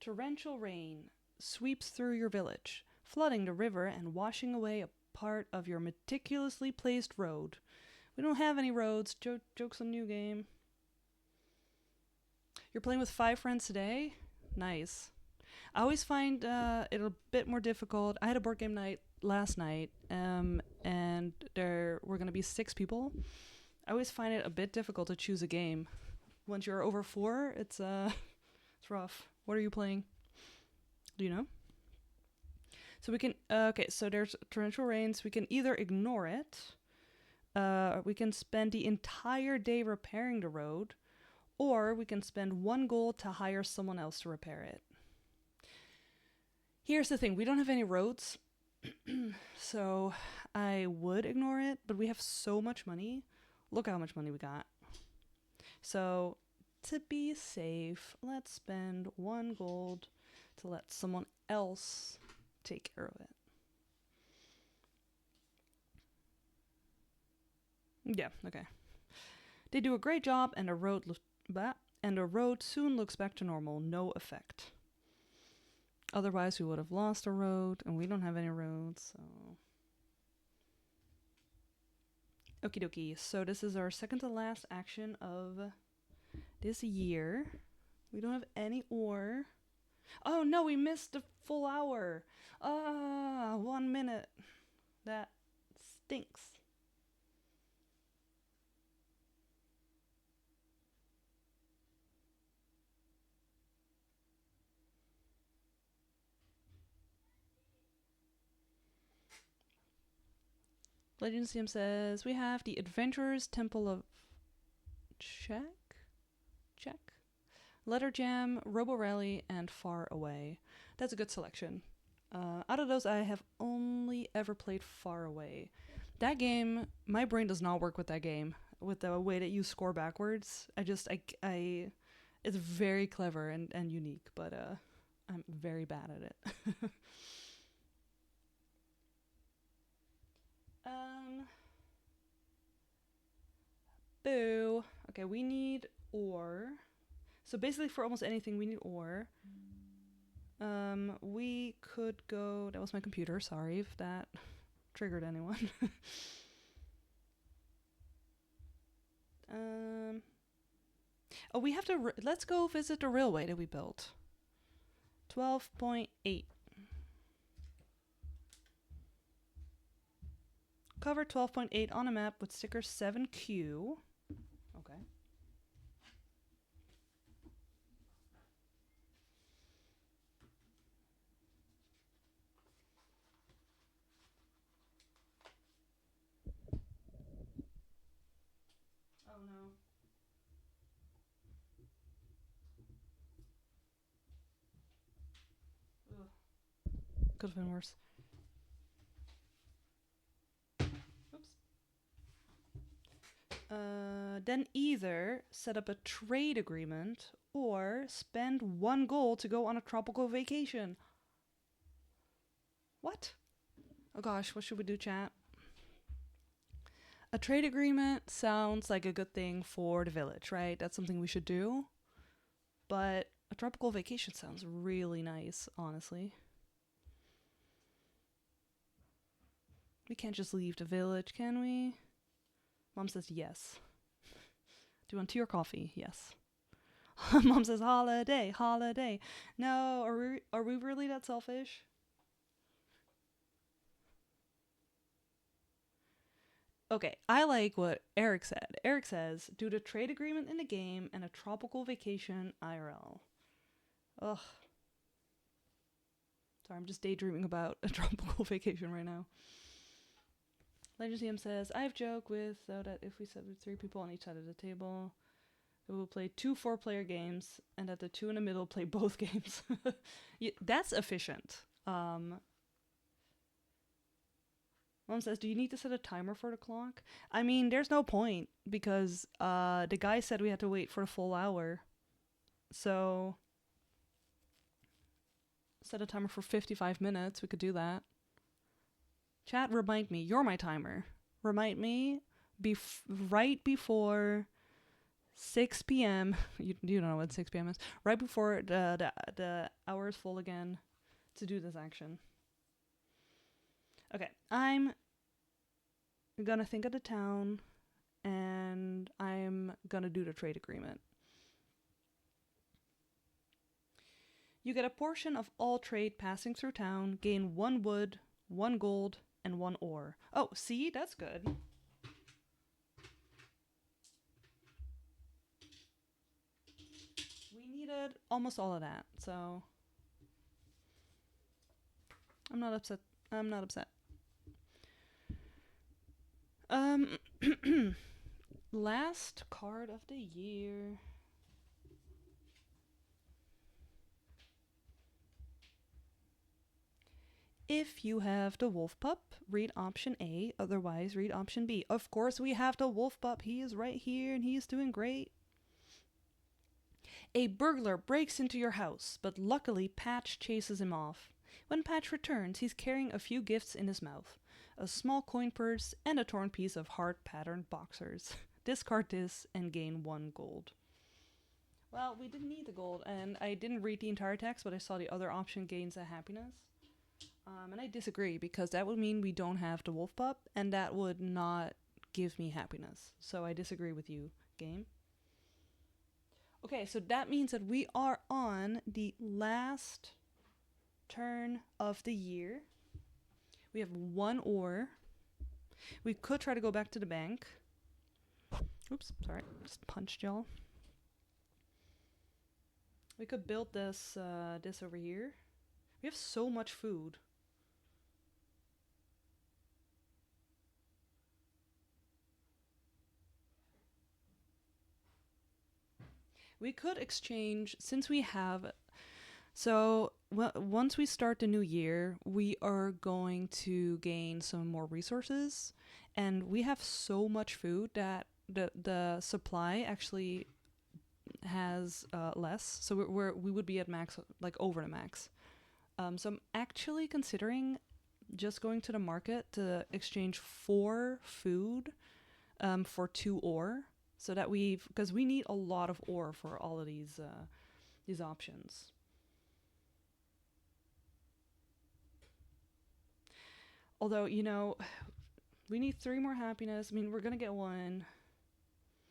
Torrential rain sweeps through your village, flooding the river and washing away a part of your meticulously placed road. We don't have any roads. Joke's on new game. You're playing with 5 friends today? Nice. I always find it a bit more difficult. I had a board game night last night, and there were going to be 6 people. I always find it a bit difficult to choose a game. Once you're over 4, it's rough. What are you playing? Do you know? So we can, okay, so there's torrential rains. We can either ignore it. We can spend the entire day repairing the road, or we can spend 1 gold to hire someone else to repair it. Here's the thing, we don't have any roads, so I would ignore it, but we have so much money. Look how much money we got. So to be safe, let's spend 1 gold to let someone else take care of it. Yeah, okay. They do a great job, and the road soon looks back to normal. No effect. Otherwise, we would have lost a road, and we don't have any roads, so... Okie dokie. So this is our second to last action of this year. We don't have any ore. Oh no, we missed the full hour. 1 minute. That stinks. Legend CM says, we have the Adventurer's Temple of Check? Letter Jam, Robo Rally, and Far Away. That's a good selection. Out of those, I have only ever played Far Away. That game, my brain does not work with that game. With the way that you score backwards. It's very clever and unique, but I'm very bad at it. Boo. Okay, we need ore. So basically for almost anything we need ore. We could go... That was my computer, sorry if that triggered anyone. Oh, we have to... Let's go visit the railway that we built. 12.8. Cover 12.8 on a map with sticker 7Q. Okay. Oh no. Ugh. Could have been worse. Then either set up a trade agreement or spend 1 gold to go on a tropical vacation. What? Oh gosh, what should we do, chat? A trade agreement sounds like a good thing for the village, right? That's something we should do. But a tropical vacation sounds really nice, honestly. We can't just leave the village, can we? Mom says yes. Do you want tea or coffee? Yes. Mom says holiday, holiday. No, are we really that selfish? Okay, I like what Eric said. Eric says, do the trade agreement in the game and a tropical vacation IRL. Ugh. Sorry, I'm just daydreaming about a tropical vacation right now. Legendsium says, I have joke with so that if we set with 3 people on each side of the table, we will play 2 4-player games, and that the 2 in the middle play both games. Yeah, that's efficient. Mom says, do you need to set a timer for the clock? I mean, there's no point, because the guy said we had to wait for a full hour. So, set a timer for 55 minutes. We could do that. Chat, remind me. You're my timer. Remind me right before 6 p.m. You don't know what 6 p.m. is. Right before the hour is full again to do this action. Okay, I'm gonna think of the town and I'm gonna do the trade agreement. You get a portion of all trade passing through town, gain 1 wood, 1 gold, and 1 ore. Oh, see? That's good. We needed almost all of that, so... I'm not upset. I'm not upset. Last card of the year. If you have the wolf pup, read option A, otherwise read option B. Of course we have the wolf pup. He is right here and he is doing great. A burglar breaks into your house, but luckily Patch chases him off. When Patch returns, he's carrying a few gifts in his mouth. a small coin purse, and a torn piece of heart patterned boxers. Discard this and gain 1 gold. Well, we didn't need the gold, and I didn't read the entire text, but I saw the other option gains a happiness. And I disagree, because that would mean we don't have the wolf pup, and that would not give me happiness. So I disagree with you, game. Okay, so that means that we are on the last turn of the year. We have 1 ore. We could try to go back to the bank. Oops, sorry, just punched y'all. We could build this over here. We have so much food. We could exchange, since we have... So, once we start the new year, we are going to gain some more resources. And we have so much food that the supply actually has less. So we would be at max, like over the max. So I'm actually considering just going to the market to exchange 4 food for 2 ore. So that because we need a lot of ore for all of these options. Although, you know, we need 3 more happiness. I mean, we're gonna get 1,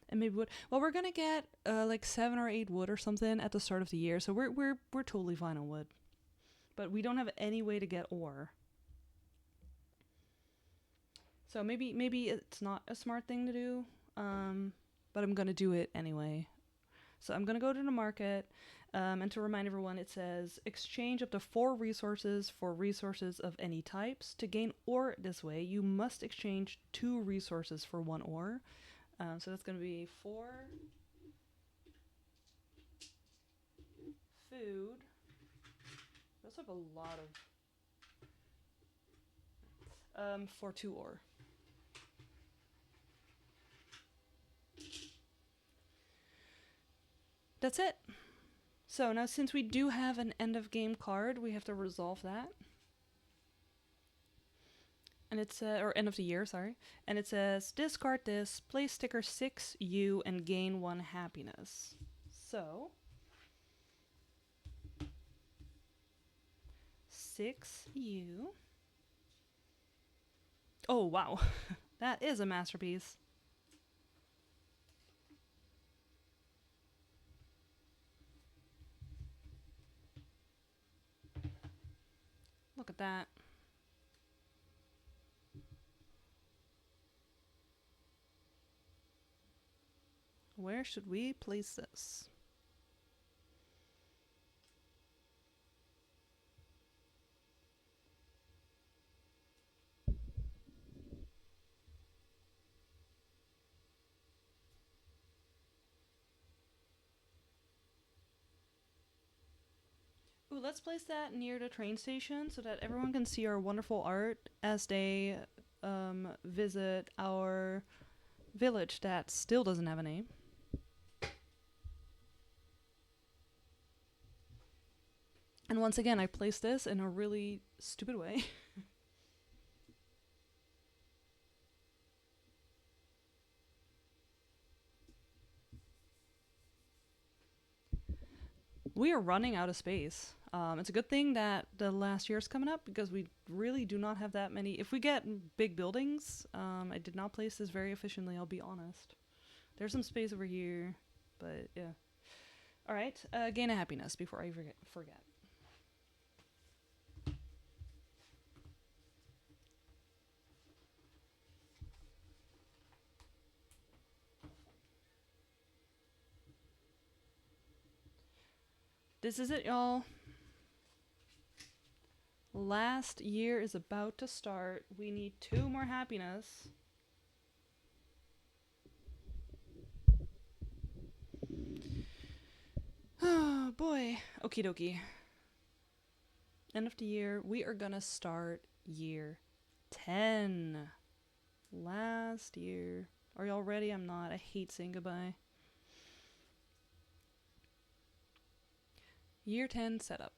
and maybe wood. Well, we're gonna get like 7 or 8 wood or something at the start of the year. So we're totally fine on wood, but we don't have any way to get ore. So maybe it's not a smart thing to do. But I'm gonna do it anyway. So I'm gonna go to the market, and to remind everyone, it says exchange up to 4 resources for resources of any types. To gain ore this way, you must exchange 2 resources for 1 ore. So that's gonna be 4 food. We also have a lot of for 2 ore. That's it. So now, since we do have an end of game card, we have to resolve that. And it's or end of the year, sorry. And it says discard this, place sticker 6U, and gain 1 happiness. So 6U. Oh wow, that is a masterpiece. Look at that. Where should we place this? Ooh, let's place that near the train station so that everyone can see our wonderful art as they visit our village that still doesn't have a name. And once again, I placed this in a really stupid way. We are running out of space. It's a good thing that the last year is coming up, because we really do not have that many. If we get big buildings, I did not place this very efficiently, I'll be honest. There's some space over here, but yeah. Alright, gain a happiness before I forget. This is it, y'all. Last year is about to start. We need 2 more happiness. Oh boy. Okie dokie. End of the year. We are gonna start year 10. Last year. Are y'all ready? I'm not. I hate saying goodbye. Year 10 setup.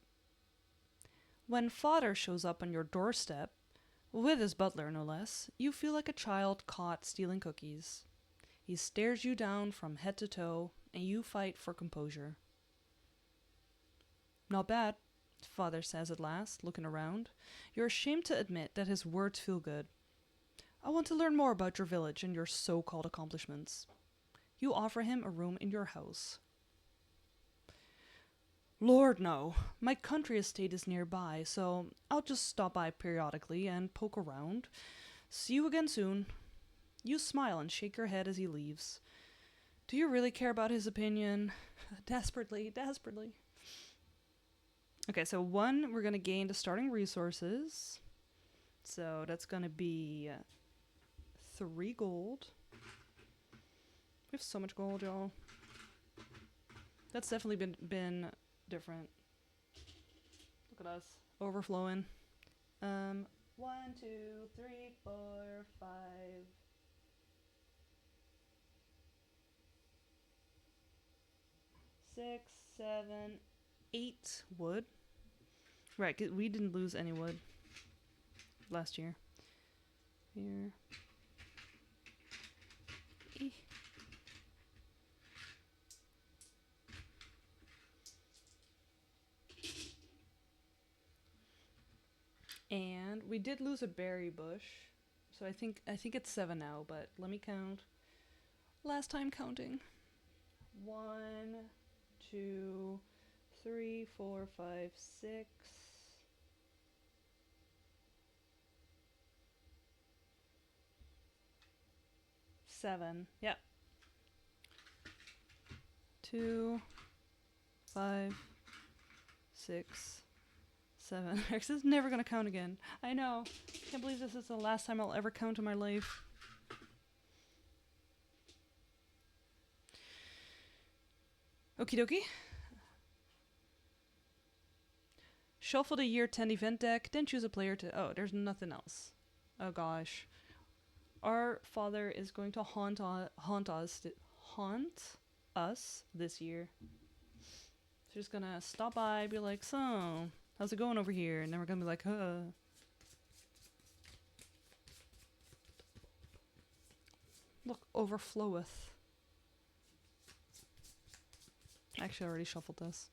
When father shows up on your doorstep, With his butler, no less, you feel like a child caught stealing cookies. He stares you down from head to toe, and you fight for composure. Not bad, Father says at last, looking around. You're ashamed to admit that his words feel good. I want to learn more about your village and your so-called accomplishments. You offer him a room in your house. Lord, no. My country estate is nearby, so I'll just stop by periodically and poke around. See you again soon. You smile and shake your head as he leaves. Do you really care about his opinion? Desperately. Okay, so 1, we're going to gain the starting resources. So that's going to be 3 gold. We have so much gold, y'all. That's definitely been different. Look at us. Overflowing. 1, 2, 3, 4, 5. 6, 7, 8 wood. Right, 'cause we didn't lose any wood last year. Here. And we did lose a berry bush. So I think it's 7 now, but let me count. Last time counting. 1, 2, 3, 4, 5, 6. 7. Yep. 2, 5, 6, 7. This is never gonna count again. I know. Can't believe this is the last time I'll ever count in my life. Okie dokie. Shuffle the year 10 event deck, then choose a player to... Oh, there's nothing else. Oh gosh. Our father is going to haunt us this year. So just gonna stop by, be like, so, how's it going over here? And then we're gonna be like, Look, overfloweth. Actually, I already shuffled this.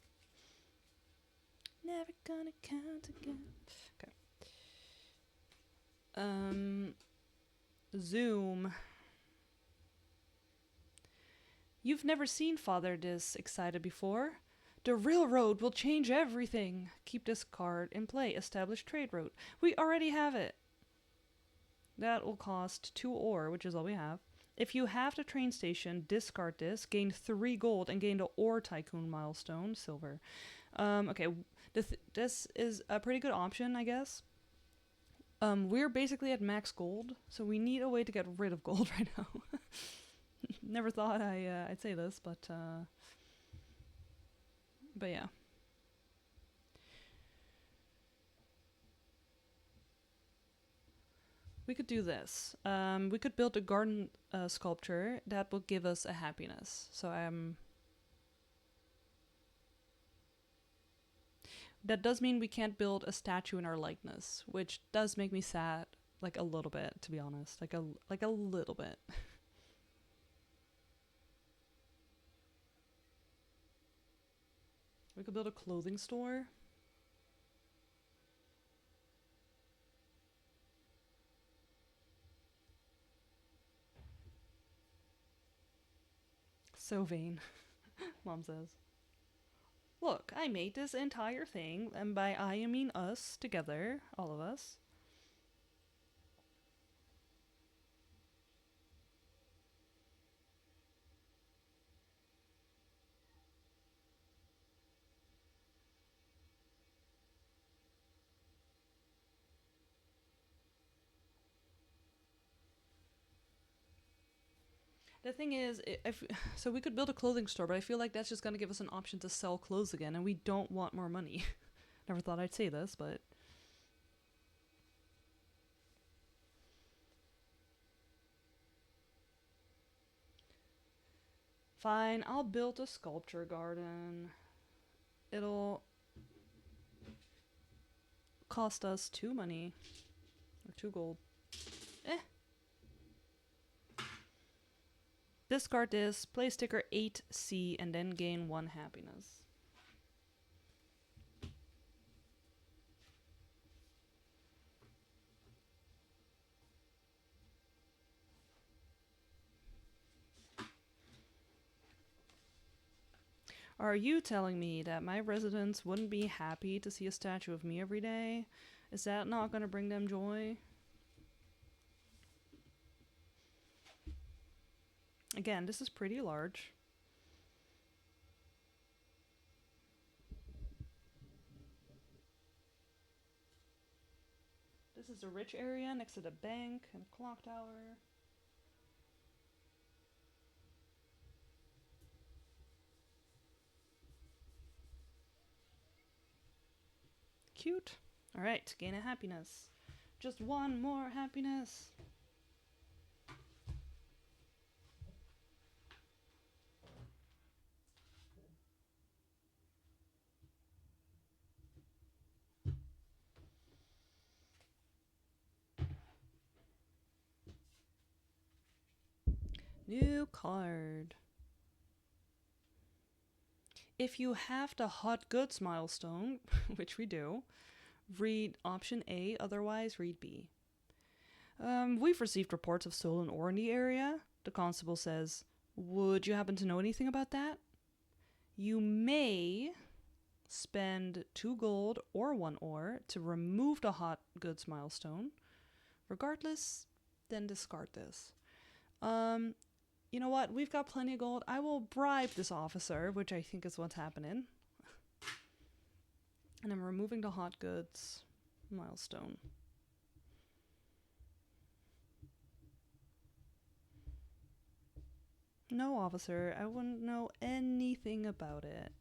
Never gonna count again. Okay. Zoom. You've never seen Father this excited before. The railroad will change everything. Keep this card in play. Establish trade route. We already have it. That will cost 2 ore, which is all we have. If you have the train station, discard this, gain 3 gold, and gain the ore tycoon milestone, silver. Okay, this is a pretty good option, I guess. We're basically at max gold, so we need a way to get rid of gold right now. Never thought I'd say this, but yeah. We could do this. We could build a garden sculpture that will give us a happiness. So that does mean we can't build a statue in our likeness, which does make me sad, like a little bit, to be honest, like a little bit. We could build a clothing store. So vain, Mom says. Look, I made this entire thing, and by I mean us together, all of us. The thing is, so we could build a clothing store, but I feel like that's just going to give us an option to sell clothes again, and we don't want more money. Never thought I'd say this, but... Fine, I'll build a sculpture garden. It'll cost us 2 money. Or 2 gold. Eh. Discard this, play sticker 8C, and then gain 1 happiness. Are you telling me that my residents wouldn't be happy to see a statue of me every day? Is that not going to bring them joy? Again, this is pretty large. This is a rich area next to the bank and a clock tower. Cute. Alright, gain a happiness. Just 1 more happiness. New card. If you have the hot goods milestone, which we do, read option A, otherwise read B. We've received reports of stolen ore in the area. The constable says, would you happen to know anything about that? You may spend 2 gold or 1 ore to remove the hot goods milestone. Regardless, then discard this. You know what? We've got plenty of gold. I will bribe this officer, which I think is what's happening. And I'm removing the hot goods milestone. No, officer, I wouldn't know anything about it.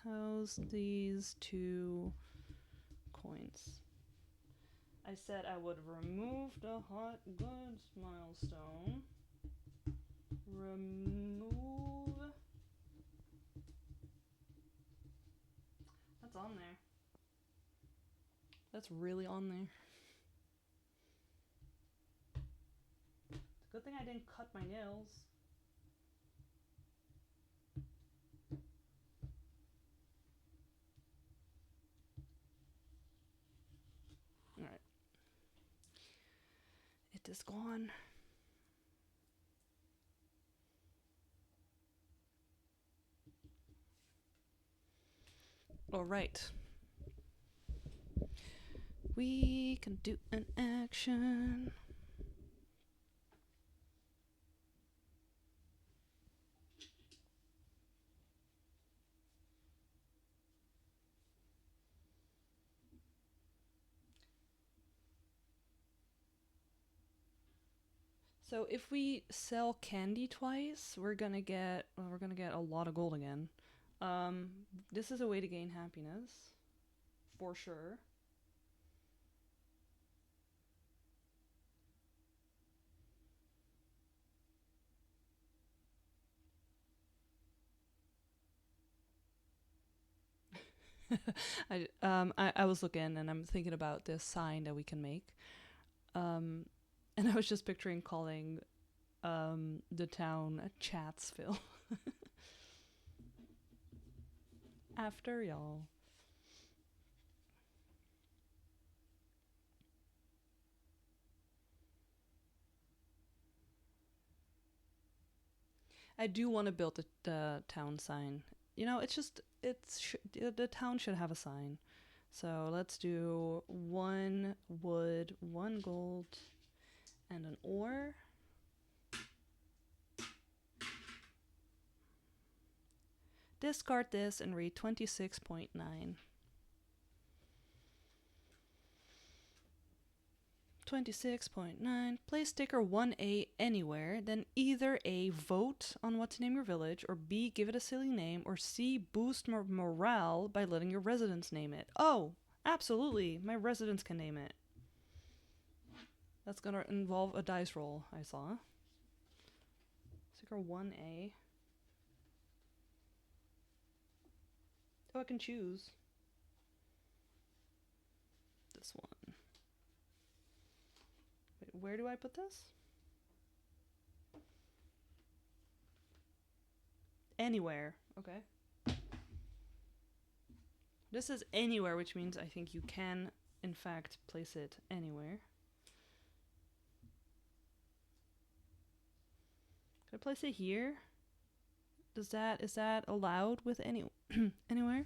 How's these 2 coins? I said I would remove the hot goods milestone. Remove. That's on there. That's really on there. It's a good thing I didn't cut my nails. Alright. It is gone. Alright. We can do an action. So if we sell candy twice, we're gonna get a lot of gold again. This is a way to gain happiness, for sure. I was looking and I'm thinking about this sign that we can make. And I was just picturing calling the town Chatsville. After y'all. I do want to build the town sign. You know, the town should have a sign. So let's do 1 wood, 1 gold, and an ore. Discard this and read 26.9. 26.9. Place sticker 1A anywhere, then either A, vote on what to name your village, or B, give it a silly name, or C, boost morale by letting your residents name it. Oh, absolutely, my residents can name it. That's gonna involve a dice roll, I saw. Sticker 1A. Oh, I can choose this one. where do I put this? Anywhere. Okay. This is anywhere, which means I think you can, in fact, place it anywhere. Can I place it here? Is that allowed with any anywhere?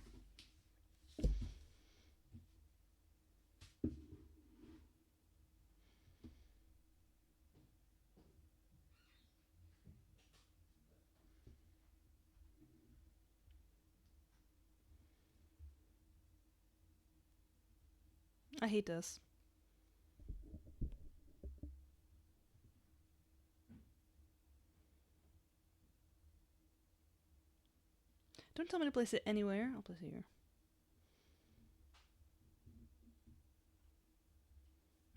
I hate this. Don't tell me to place it anywhere. I'll place it here.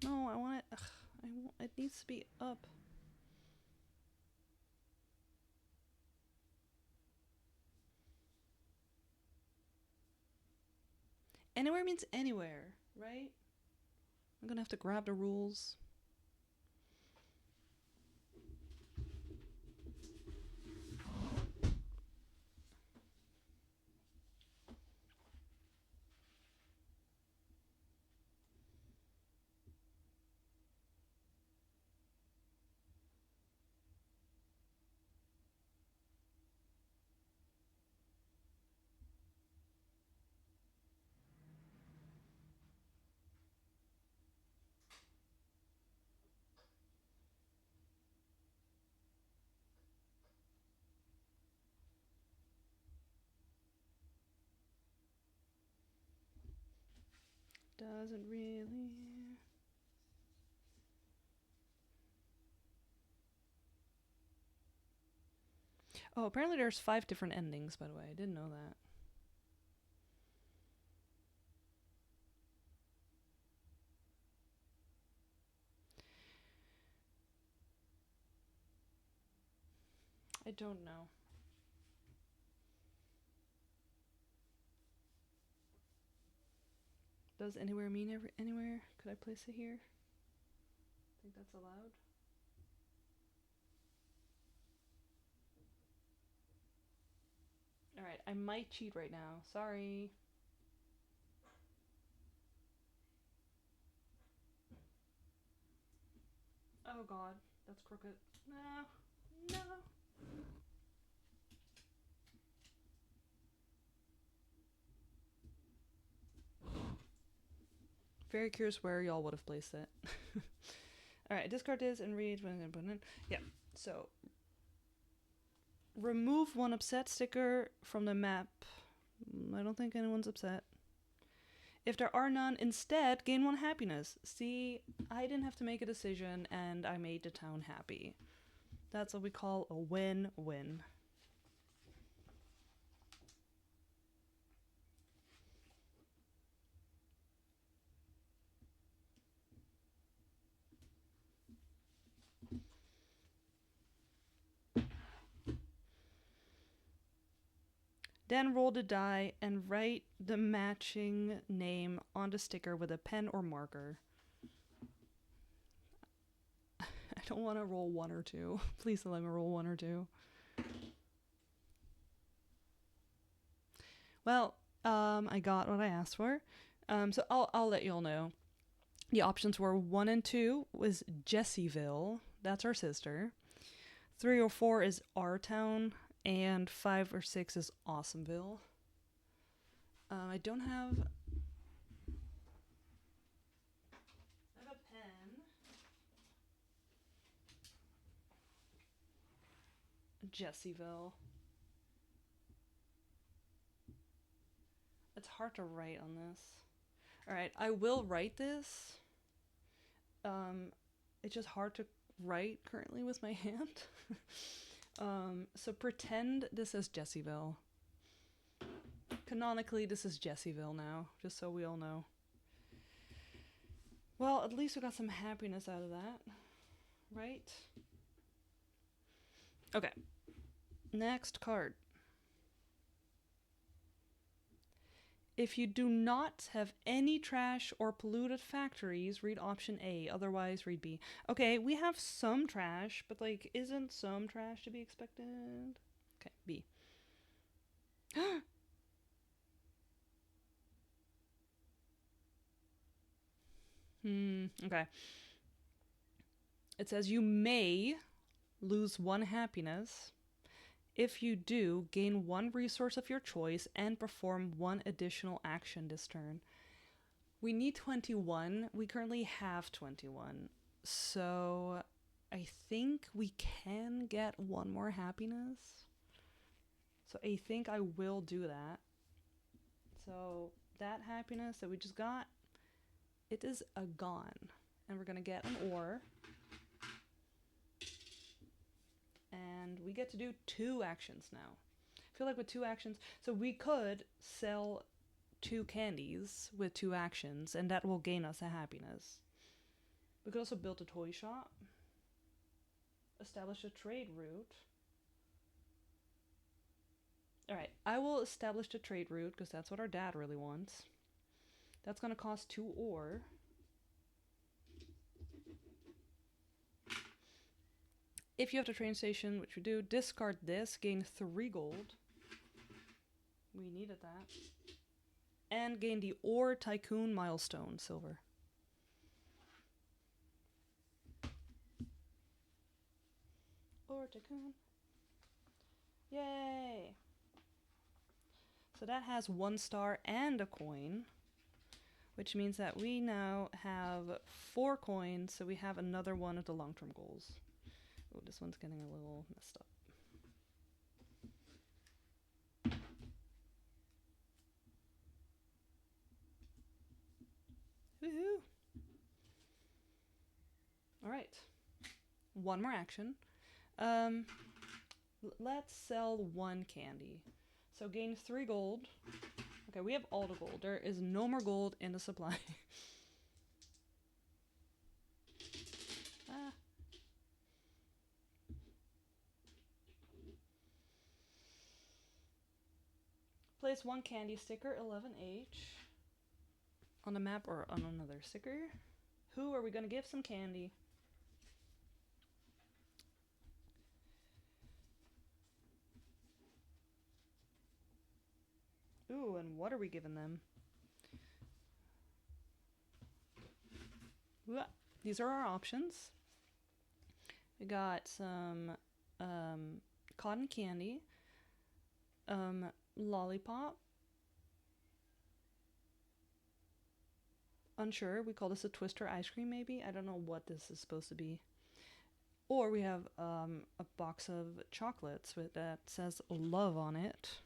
No, I want it. Ugh, it needs to be up. Anywhere means anywhere, right? I'm gonna have to grab the rules. Doesn't really. Oh, apparently there's 5 different endings, by the way. I didn't know that. I don't know. Does anywhere mean anywhere? Could I place it here? Think that's allowed? Alright, I might cheat right now. Sorry. Oh god, that's crooked. No. No. Very curious where y'all would have placed it. Alright, discard this and read. Yeah, so remove one upset sticker from the map. I don't think anyone's upset. If there are none, instead gain 1 happiness. See, I didn't have to make a decision and I made the town happy. That's what we call a win-win. Then roll the die and write the matching name on the sticker with a pen or marker. I don't want to roll 1 or 2. Please let me roll 1 or 2. Well, I got what I asked for. So I'll let y'all know. The options were 1 and 2 was Jessieville. That's our sister. 3 or 4 is our town. And 5 or 6 is Awesomeville. I don't have... I have a pen. Jessieville. It's hard to write on this. Alright, I will write this. It's just hard to write currently with my hand. So pretend this is Jessieville. Canonically, this is Jessieville now, just so we all know. Well, at least we got some happiness out of that, right? Okay. Next card. If you do not have any trash or polluted factories, read option A. Otherwise, read B. Okay, we have some trash, but like, isn't some trash to be expected? Okay, B. Okay. It says you may lose one happiness. If you do, gain one resource of your choice and perform one additional action this turn. We need 21. We currently have 21. So I think we can get one more happiness. So I think I will do that. So that happiness that we just got, it is a gone. And we're going to get an ore. And we get to do 2 actions now. I feel like with 2 actions, so we could sell 2 candies with 2 actions, and that will gain us a happiness. We could also build a toy shop, establish a trade route. Alright, I will establish the trade route because that's what our dad really wants. That's going to cost 2 ore. If you have the train station, which we do, discard this, gain 3 gold. We needed that. And gain the Ore Tycoon milestone, silver. Ore Tycoon. Yay! So that has 1 star and a coin, which means that we now have 4 coins, so we have another one of the long-term goals. Oh, this one's getting a little messed up. Woohoo! Alright. One more action. Let's sell 1 candy. So gain 3 gold. Okay, we have all the gold. There is no more gold in the supply. Ah. Place 1 candy sticker, 11H, on the map or on another sticker. Who are we going to give some candy? Ooh, and what are we giving them? Ooh, these are our options. We got some cotton candy, lollipop. Unsure. We call this a twister ice cream, maybe? I don't know what this is supposed to be. Or we have a box of chocolates that says love on it.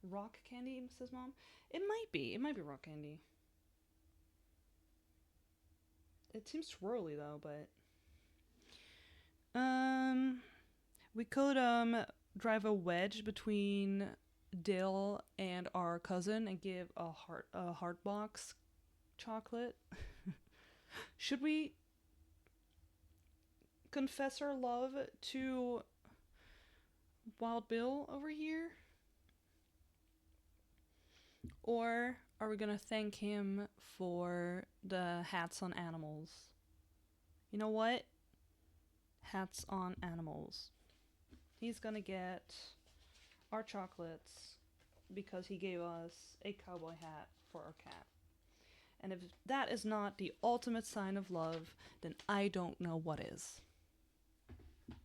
Rock candy, says Mom. It might be. It might be rock candy. It seems swirly though, but we could drive a wedge between Dill and our cousin and give a heart box chocolate. Should we confess our love to Wild Bill over here? Or are we gonna thank him for the hats on animals? You know what? Hats on animals. He's gonna get our chocolates because he gave us a cowboy hat for our cat. And if that is not the ultimate sign of love, then I don't know what is. So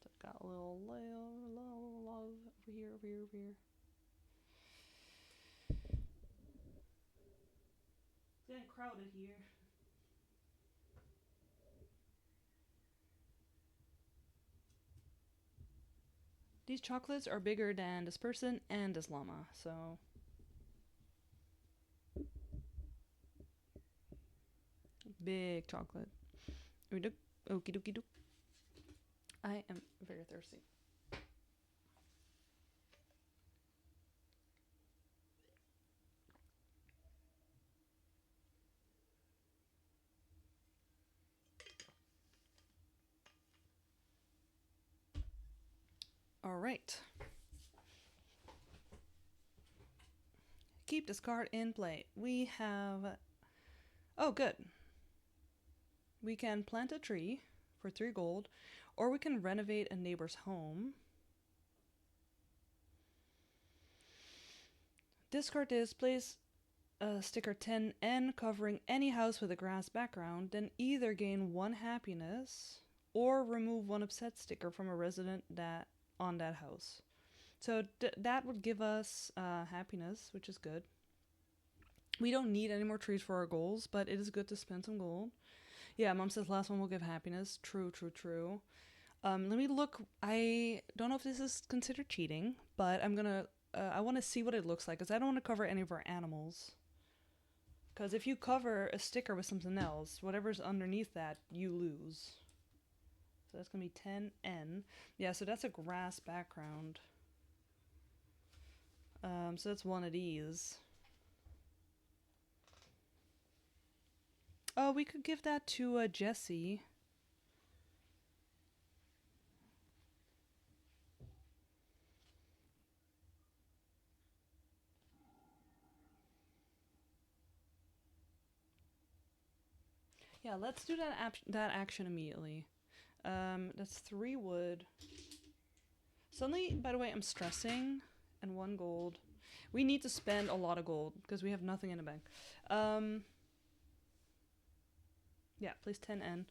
I've got a little love over here, over here, over here. It's getting crowded here. These chocolates are bigger than this person and this llama, so... Big chocolate. Okie dokie doke. I am very thirsty. All right. keep this card in play. We have... Oh, good. We can plant a tree for 3 gold, or we can renovate a neighbor's home. Discard this, place sticker 10N covering any house with a grass background, then either gain 1 happiness or remove 1 upset sticker from a resident on that house. So that would give us happiness, which is good. We don't need any more trees for our goals, but it is good to spend some gold. Yeah, Mom says last one will give happiness. True. Let me look. I don't know if this is considered cheating, but I'm gonna... I want to see what it looks like, because I don't want to cover any of our animals. Because if you cover a sticker with something else, whatever's underneath that, you lose. So that's going to be 10N. Yeah, so that's a grass background. So that's one of these. Oh, we could give that to Jessie. Yeah, let's do that action immediately. That's 3 wood. Suddenly, by the way, I'm stressing. And 1 gold. We need to spend a lot of gold because we have nothing in the bank. Yeah, place 10N.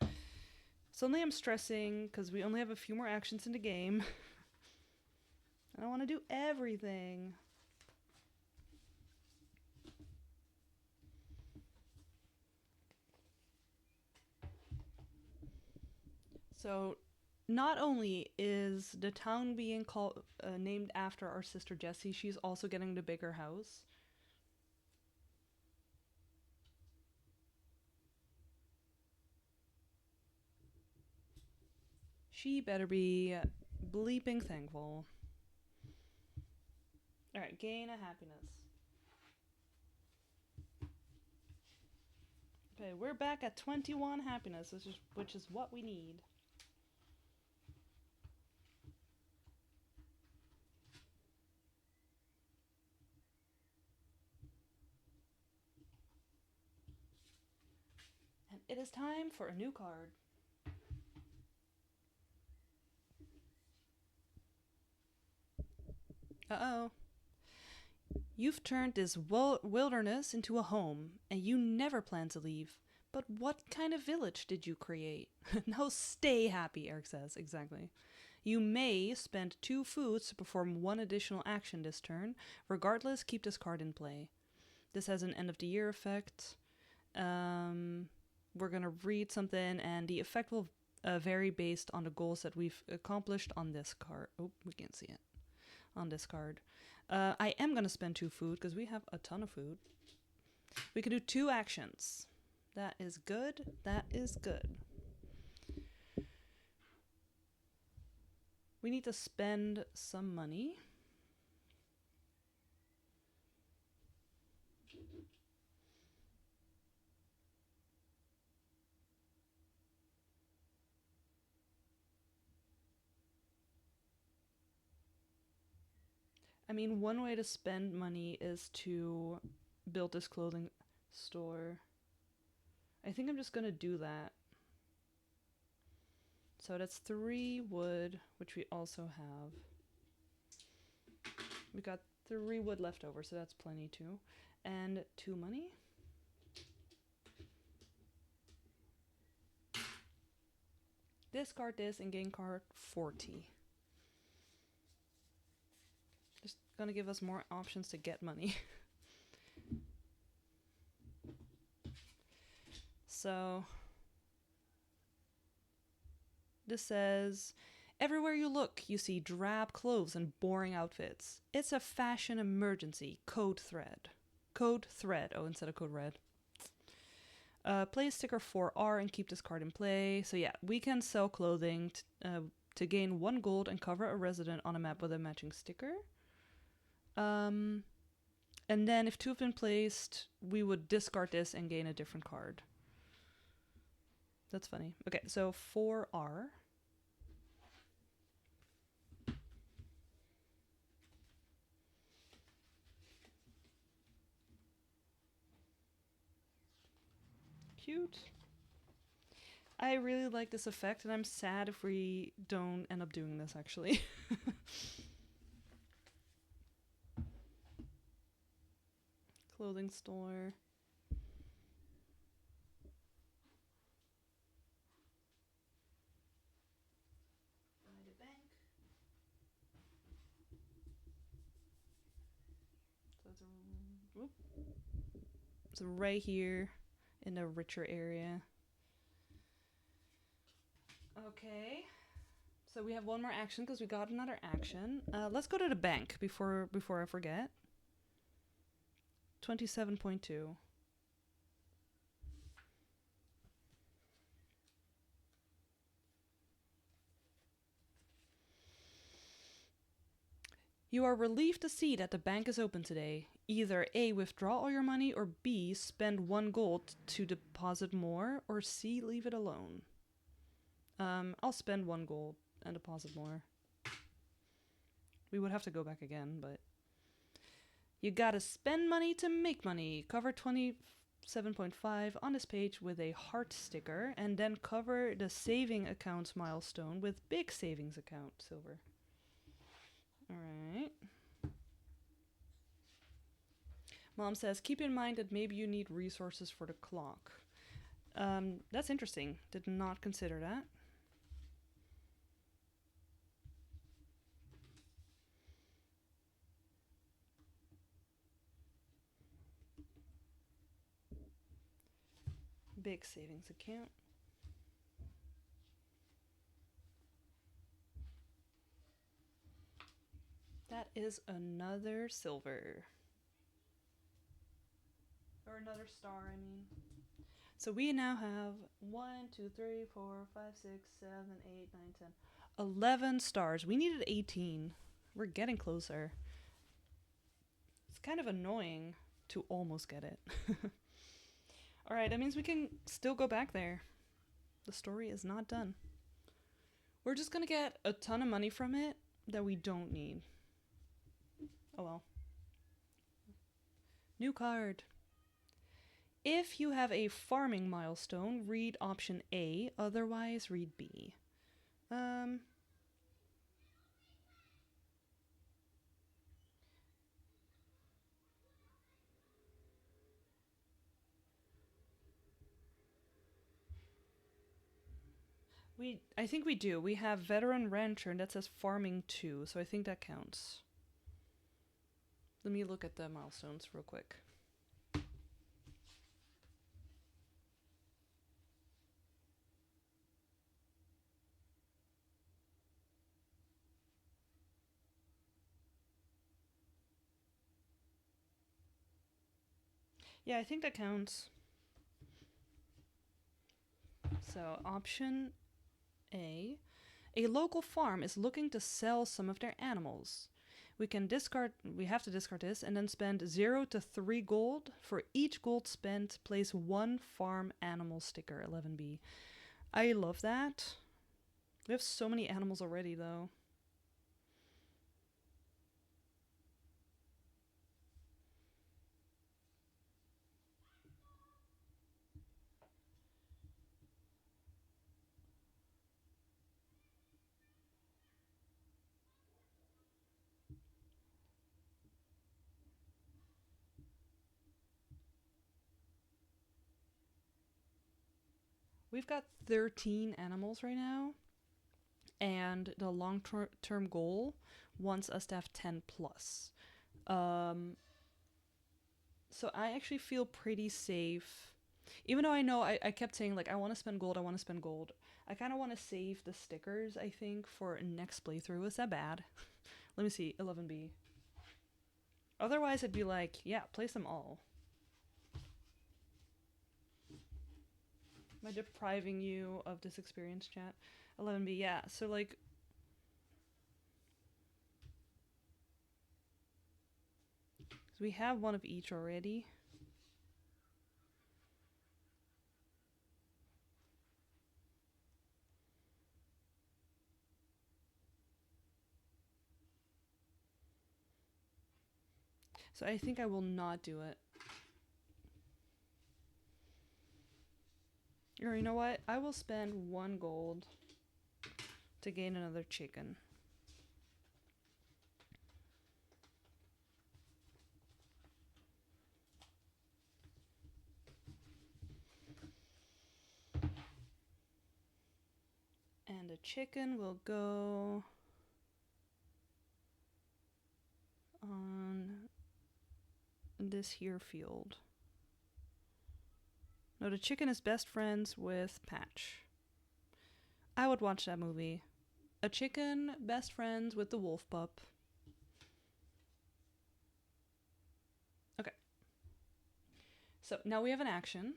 Suddenly I'm stressing because we only have a few more actions in the game. I want to do everything. So, not only is the town being named after our sister Jessie, she's also getting the bigger house. She better be bleeping thankful. Alright, gain a happiness. Okay, we're back at 21 happiness, which is what we need. And it is time for a new card. Uh-oh. You've turned this wilderness into a home, and you never plan to leave. But what kind of village did you create? Now stay happy, Eric says. Exactly. You may spend 2 foods to perform 1 additional action this turn. Regardless, keep this card in play. This has an end of the year effect. We're going to read something, and the effect will vary based on the goals that we've accomplished on this card. Oh, we can't see it. On this card. I am going to spend 2 food because we have a ton of food. We can do 2 actions. That is good. That is good. We need to spend some money. I mean, one way to spend money is to build this clothing store. I think I'm just going to do that. So that's 3 wood, which we also have. We got 3 wood left over, so that's plenty too. And 2 money. Discard this and gain card 40. Just gonna give us more options to get money. So this says, everywhere you look, you see drab clothes and boring outfits. It's a fashion emergency. Code thread. Code thread. Oh, instead of code red. Play sticker 4R and keep this card in play. So yeah, we can sell clothing to gain 1 gold and cover a resident on a map with a matching sticker. And then if 2 have been placed, we would discard this and gain a different card. That's funny. Okay, so 4R. cute. I really like this effect, and I'm sad if we don't end up doing this, actually. Clothing store. So right here in a richer area. Okay. So we have one more action because we got another action. Let's go to the bank before I forget. 27.2. You are relieved to see that the bank is open today. Either A, withdraw all your money, or B, spend 1 gold to deposit more, or C, leave it alone. I'll spend 1 gold and deposit more. We would have to go back again, but... You gotta spend money to make money. Cover 27.5 on this page with a heart sticker, and then cover the saving accounts milestone with big savings account silver. Alright. Mom says, keep in mind that maybe you need resources for the clock. That's interesting. Did not consider that. Big savings account. That is another silver. Or another star, I mean. So we now have 1, 2, 3, 4, 5, 6, 7, 8, 9, 10, 11 stars. We needed 18. We're getting closer. It's kind of annoying to almost get it. Alright, that means we can still go back there. The story is not done. We're just gonna get a ton of money from it that we don't need. Oh well. New card. If you have a farming milestone, read option A, otherwise read B. I think we do. We have veteran rancher, and that says farming 2, so I think that counts. Let me look at the milestones real quick. Yeah, I think that counts. So, option A. A local farm is looking to sell some of their animals. We have to discard this and then spend 0 to 3 gold. For each gold spent, place 1 farm animal sticker, 11B. I love that. We have so many animals already, though. We've got 13 animals right now, and the long-term goal wants us to have 10 plus. So I actually feel pretty safe. Even though I know I kept saying, like, I want to spend gold, I want to spend gold. I kind of want to save the stickers, I think, for next playthrough. Is that bad? Let me see, 11B. Otherwise, I'd be like, yeah, place them all. Am I depriving you of this experience, chat? 11B, yeah. So, like... So we have one of each already. So I think I will not do it. Or you know what? I will spend 1 gold to gain another chicken. And a chicken will go on this here field. No, the chicken is best friends with Patch. I would watch that movie. A chicken best friends with the wolf pup. Okay. So now we have an action.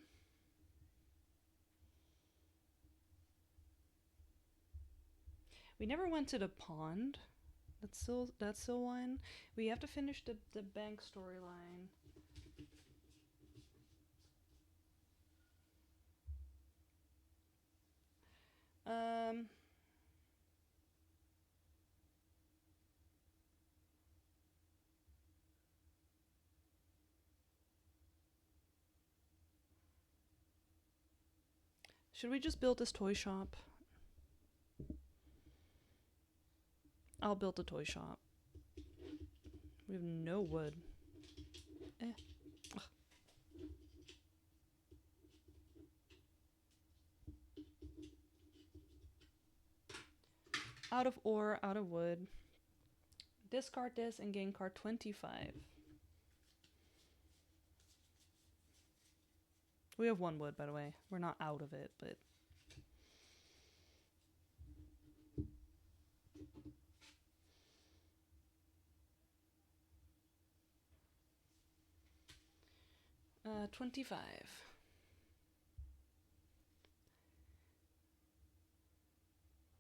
We never went to the pond. That's still one. We have to finish the bank storyline. Should we just build this toy shop? I'll build the toy shop. We have no wood. Out of ore, out of wood. Discard this and gain card 25. We have 1 wood, by the way. We're not out of it, but... Uh, 25.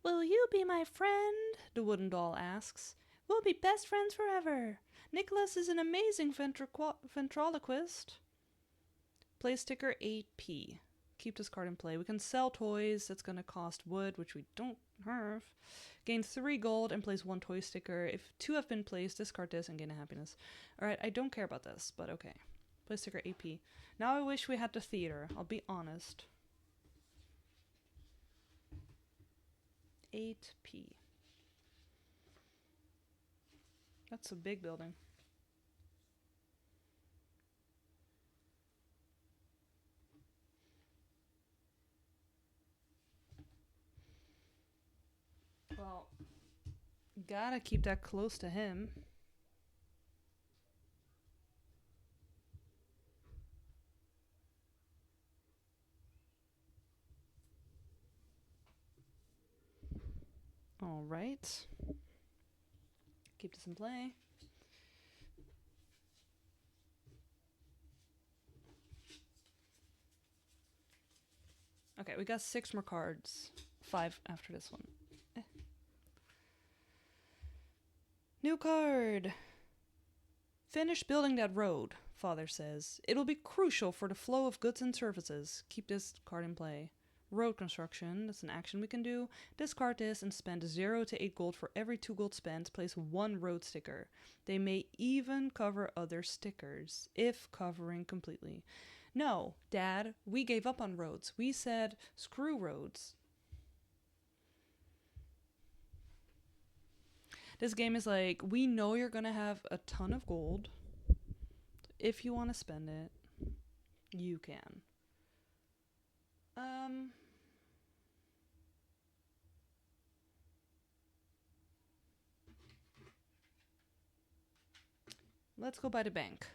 Will you be my friend? The wooden doll asks. We'll be best friends forever. Nicholas is an amazing ventriloquist. Play sticker 8p. Keep this card in play. We can sell toys. That's going to cost wood, which we don't have. Gain 3 gold and place 1 toy sticker. If 2 have been placed, discard this and gain a happiness. Alright, I don't care about this, but okay. Play sticker 8p. Now I wish we had the theater. I'll be honest. 8p. That's a big building. Well, gotta keep that close to him. All right. Keep this in play. Okay, we got 6 more cards. 5 after this one. New card. Finish building that road, Father says. It'll be crucial for the flow of goods and services. Keep this card in play. Road construction, that's an action we can do. Discard this and spend 0 to 8 gold for every 2 gold spent. Place 1 road sticker. They may even cover other stickers, if covering completely. No, Dad, we gave up on roads. We said, screw roads. This game is like, we know you're gonna have a ton of gold. If you want to spend it, you can. Let's go by the bank.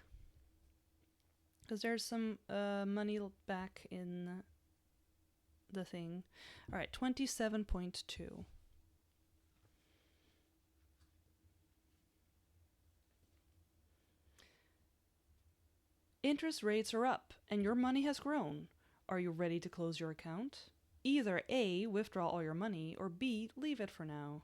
Because there's some money back in the thing. Alright, 27.2. Interest rates are up, and your money has grown. Are you ready to close your account? Either A, withdraw all your money, or B, leave it for now.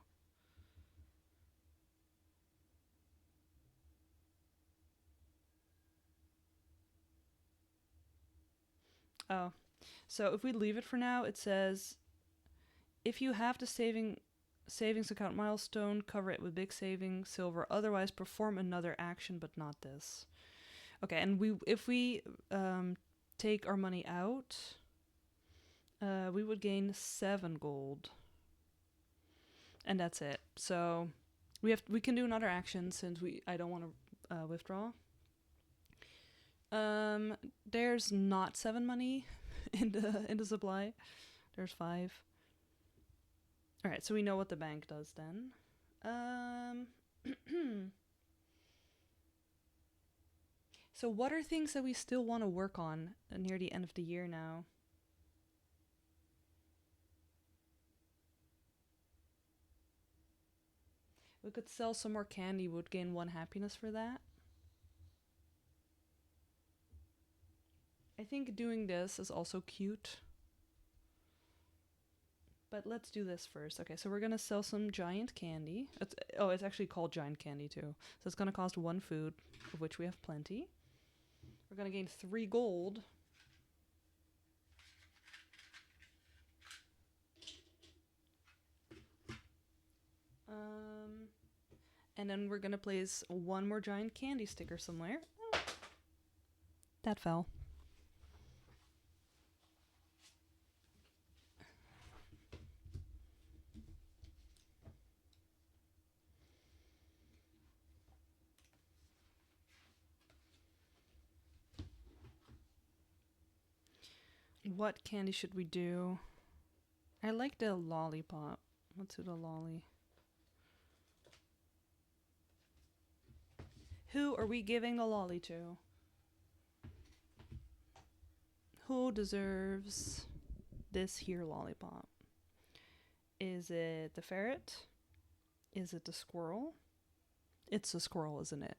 Oh, so if we leave it for now, it says, if you have the savings account milestone, cover it with big savings, silver, otherwise perform another action, but not this. Okay, and if we take our money out, We would gain 7 gold. And that's it. So we can do another action since I don't want to withdraw. There's not 7 money in the supply. There's 5. All right, so we know what the bank does then. So what are things that we still want to work on near the end of the year now? We could sell some more candy. We would gain 1 happiness for that. I think doing this is also cute. But let's do this first. Okay, so we're going to sell some giant candy. It's actually called giant candy too. So it's going to cost 1 food, of which we have plenty. We're going to gain 3 gold. And then we're going to place 1 more giant candy sticker somewhere. Oh. That fell. What candy should we do? I like the lollipop. Let's do the lolly. Who are we giving the lolly to? Who deserves this here lollipop? Is it the ferret? Is it the squirrel? It's the squirrel, isn't it?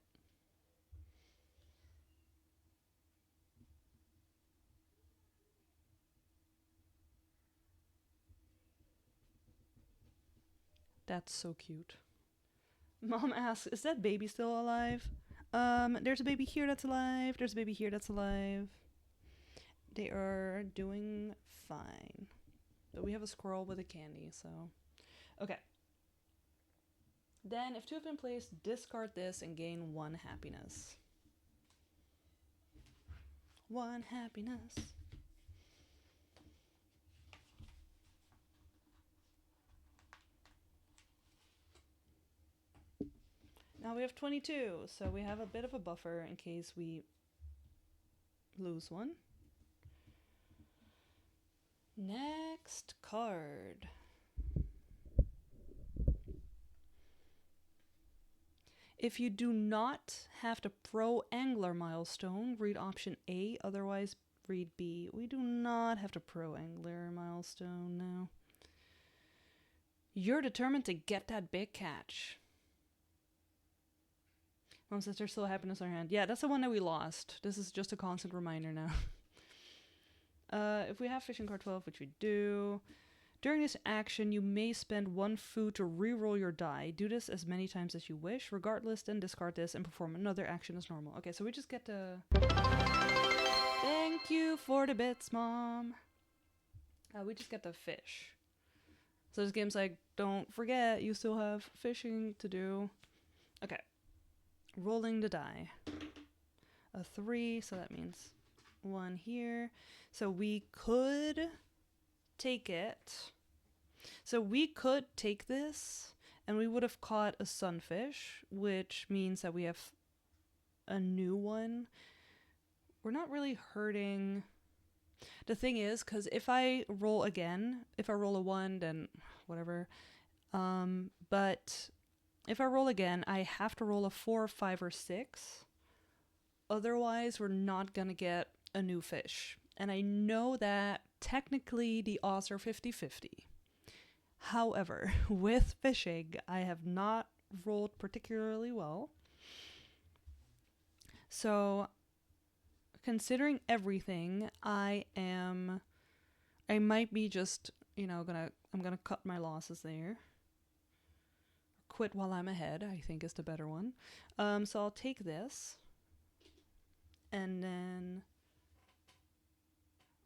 That's so cute. Mom asks, is that baby still alive? There's a baby here that's alive. There's a baby here that's alive. They are doing fine. But we have a squirrel with a candy, so... Okay. Then, if 2 have been placed, discard this and gain 1 happiness. 1 happiness. Now we have 22, so we have a bit of a buffer in case we lose 1. Next card. If you do not have the Pro Angler milestone, read option A, otherwise read B. We do not have the Pro Angler milestone now. You're determined to get that big catch. Mom says there's still happiness on her hand. Yeah, that's the one that we lost. This is just a constant reminder now. If we have fishing card 12, which we do, during this action, you may spend 1 food to reroll your die. Do this as many times as you wish. Regardless, then discard this and perform another action as normal. Okay, so we just get to... Thank you for the bits, Mom. We just get to fish. So this game's like, don't forget, you still have fishing to do. Okay. Rolling the die. A 3, so that means 1 here. So we could take it. So we could take this and we would have caught a sunfish, which means that we have a new one. We're not really hurting. The thing is, because if I roll again, if I roll a 1, then whatever. But if I roll again, I have to roll a 4, 5, or 6. Otherwise, we're not going to get a new fish. And I know that technically the odds are 50-50. However, with fishing, I have not rolled particularly well. So, considering everything, I might be just, I'm gonna cut my losses there. Quit while I'm ahead, I think is the better one. So I'll take this. And then...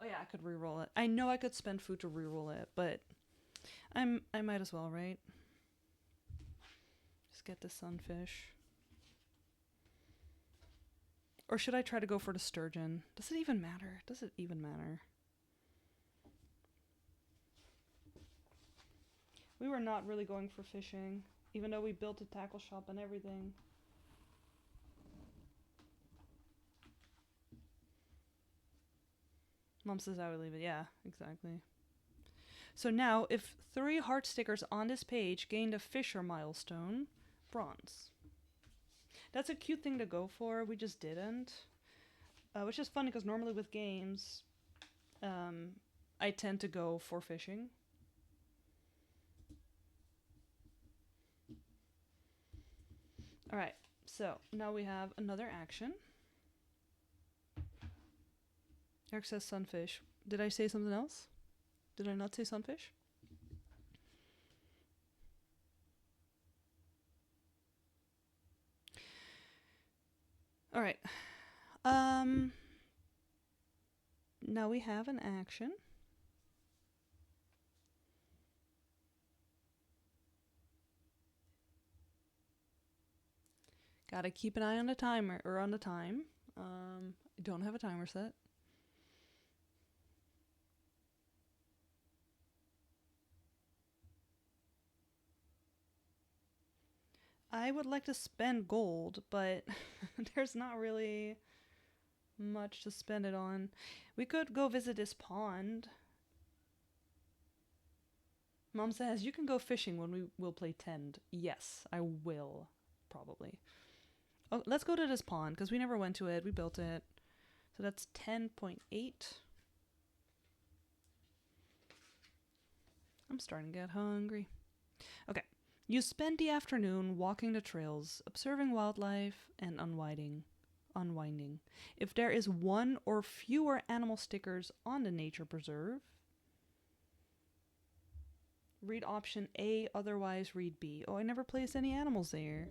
Oh yeah, I could reroll it. I know I could spend food to reroll it, but I might as well, right? Just get the sunfish. Or should I try to go for the sturgeon? Does it even matter? Does it even matter? We were not really going for fishing, even though we built a tackle shop and everything. Mom says I would leave it. Yeah, exactly. So now, if 3 heart stickers on this page gained a Fisher milestone, bronze. That's a cute thing to go for. We just didn't. Which is funny because normally with games, I tend to go for fishing. Alright, so now we have another action. Eric says sunfish. Did I say something else? Did I not say sunfish? Alright. Now we have an action. Gotta keep an eye on the timer, or on the time. I don't have a timer set. I would like to spend gold, but there's not really much to spend it on. We could go visit this pond. Mom says, you can go fishing when we will play Tend. Yes, I will, probably. Oh, let's go to this pond, because we never went to it. We built it. So that's 10.8. I'm starting to get hungry. Okay. You spend the afternoon walking the trails, observing wildlife, and unwinding. If there is 1 or fewer animal stickers on the nature preserve, read option A, otherwise read B. Oh, I never placed any animals there.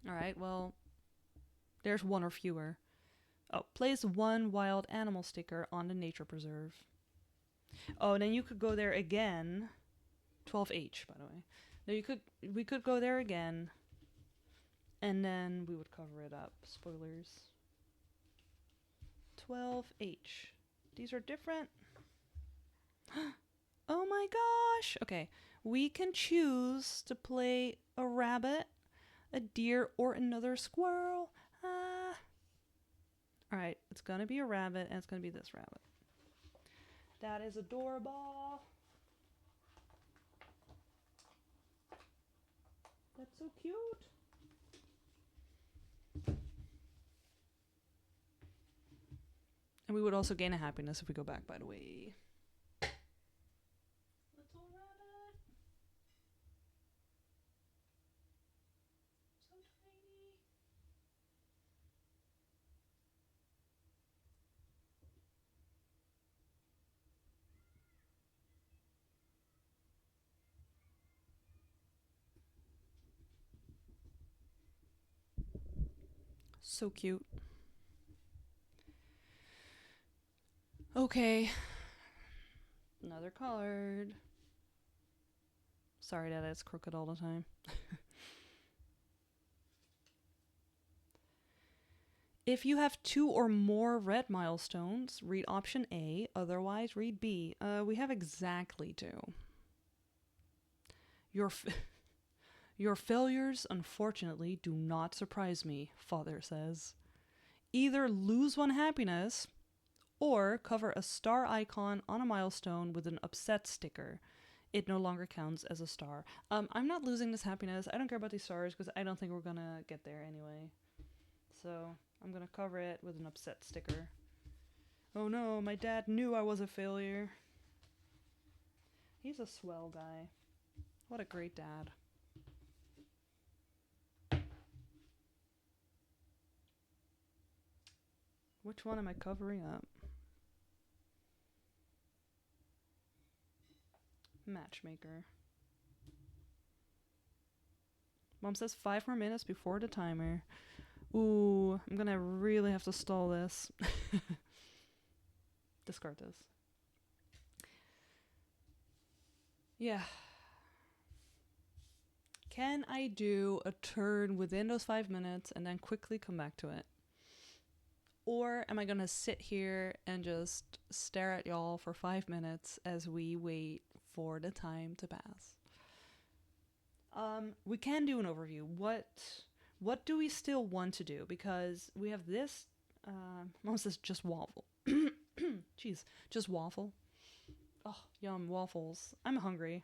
Alright, well, there's 1 or fewer. Oh, place 1 wild animal sticker on the nature preserve. Oh, and then you could go there again. 12H, by the way. Now we could go there again, and then we would cover it up. Spoilers. 12H. These are different. Oh my gosh! Okay, we can choose to play a rabbit, a deer, or another squirrel. Alright, it's gonna be a rabbit, and it's gonna be this rabbit. That is adorable. That's so cute. And we would also gain a happiness if we go back, by the way. Little rabbit. So tiny. So cute. Okay. Another card. Sorry that it's crooked all the time. If you have 2 or more red milestones, read option A, otherwise read B. We have exactly 2. Your failures, unfortunately, do not surprise me, Father says. Either lose 1 happiness, or cover a star icon on a milestone with an upset sticker. It no longer counts as a star. I'm not losing this happiness. I don't care about these stars because I don't think we're gonna get there anyway. So I'm gonna cover it with an upset sticker. Oh no, my dad knew I was a failure. He's a swell guy. What a great dad. Which one am I covering up? Matchmaker. Mom says 5 more minutes before the timer. Ooh, I'm gonna really have to stall this. Discard this. Yeah. Can I do a turn within those 5 minutes and then quickly come back to it? Or am I going to sit here and just stare at y'all for 5 minutes as we wait for the time to pass? We can do an overview. What do we still want to do? Because we have this. Mom says just waffle. Jeez, just waffle. Oh, yum, waffles. I'm hungry.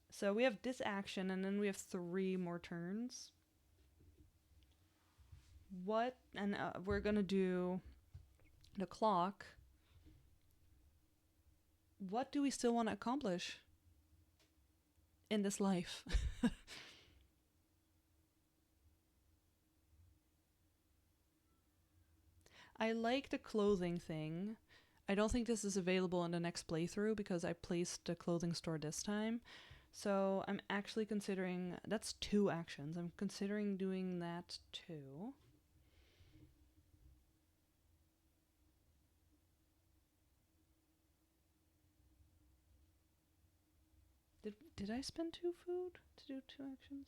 So we have this action, and then we have 3 more turns. What? And we're gonna do the clock. What do we still want to accomplish in this life? I like the clothing thing. I don't think this is available in the next playthrough because I placed the clothing store this time. So I'm actually considering, that's 2 actions. I'm considering doing that too. Did I spend 2 food to do 2 actions?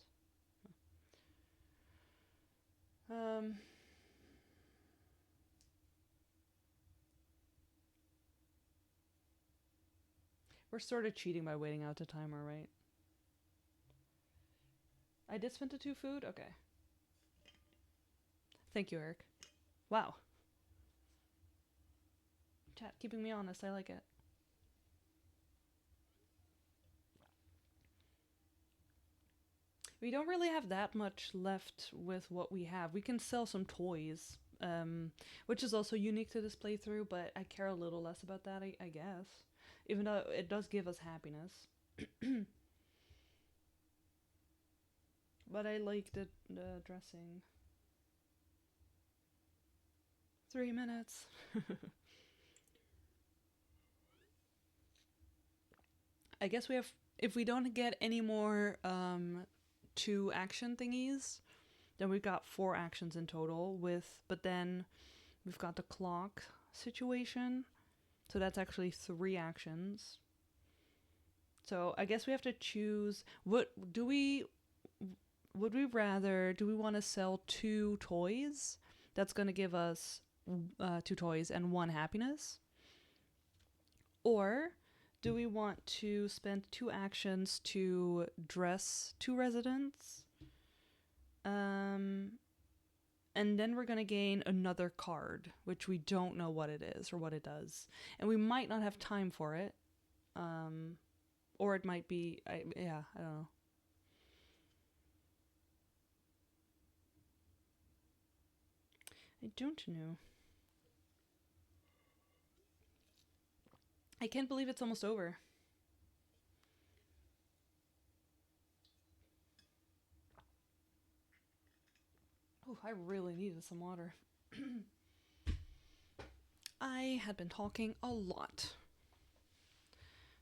We're sort of cheating by waiting out the timer, right? I did spend the 2 food? Okay. Thank you, Eric. Wow. Chat, keeping me honest. I like it. We don't really have that much left with what we have. We can sell some toys, which is also unique to this playthrough, but I care a little less about that, I guess. Even though it does give us happiness. But I like the dressing. 3 minutes. I guess we have, if we don't get any more 2 action thingies, then we've got 4 actions in total but then we've got the clock situation. So that's actually 3 actions. So I guess we have to choose, would we want to sell 2 toys? That's going to give us 2 toys and 1 happiness. Or do we want to spend 2 actions to dress 2 residents? And then we're going to gain another card, which we don't know what it is or what it does. And we might not have time for it. Or it might be, I don't know. I don't know. I can't believe it's almost over. Oh, I really needed some water. I had been talking a lot.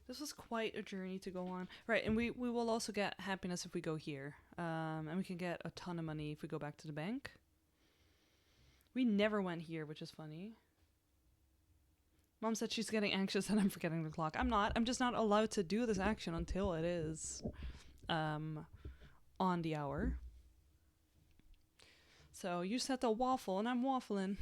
This was quite a journey to go on. Right, and we will also get happiness if we go here. And we can get a ton of money if we go back to the bank. We never went here, which is funny. Mom said she's getting anxious and I'm forgetting the clock. I'm not. I'm just not allowed to do this action until it is on the hour. So you set the waffle and I'm waffling.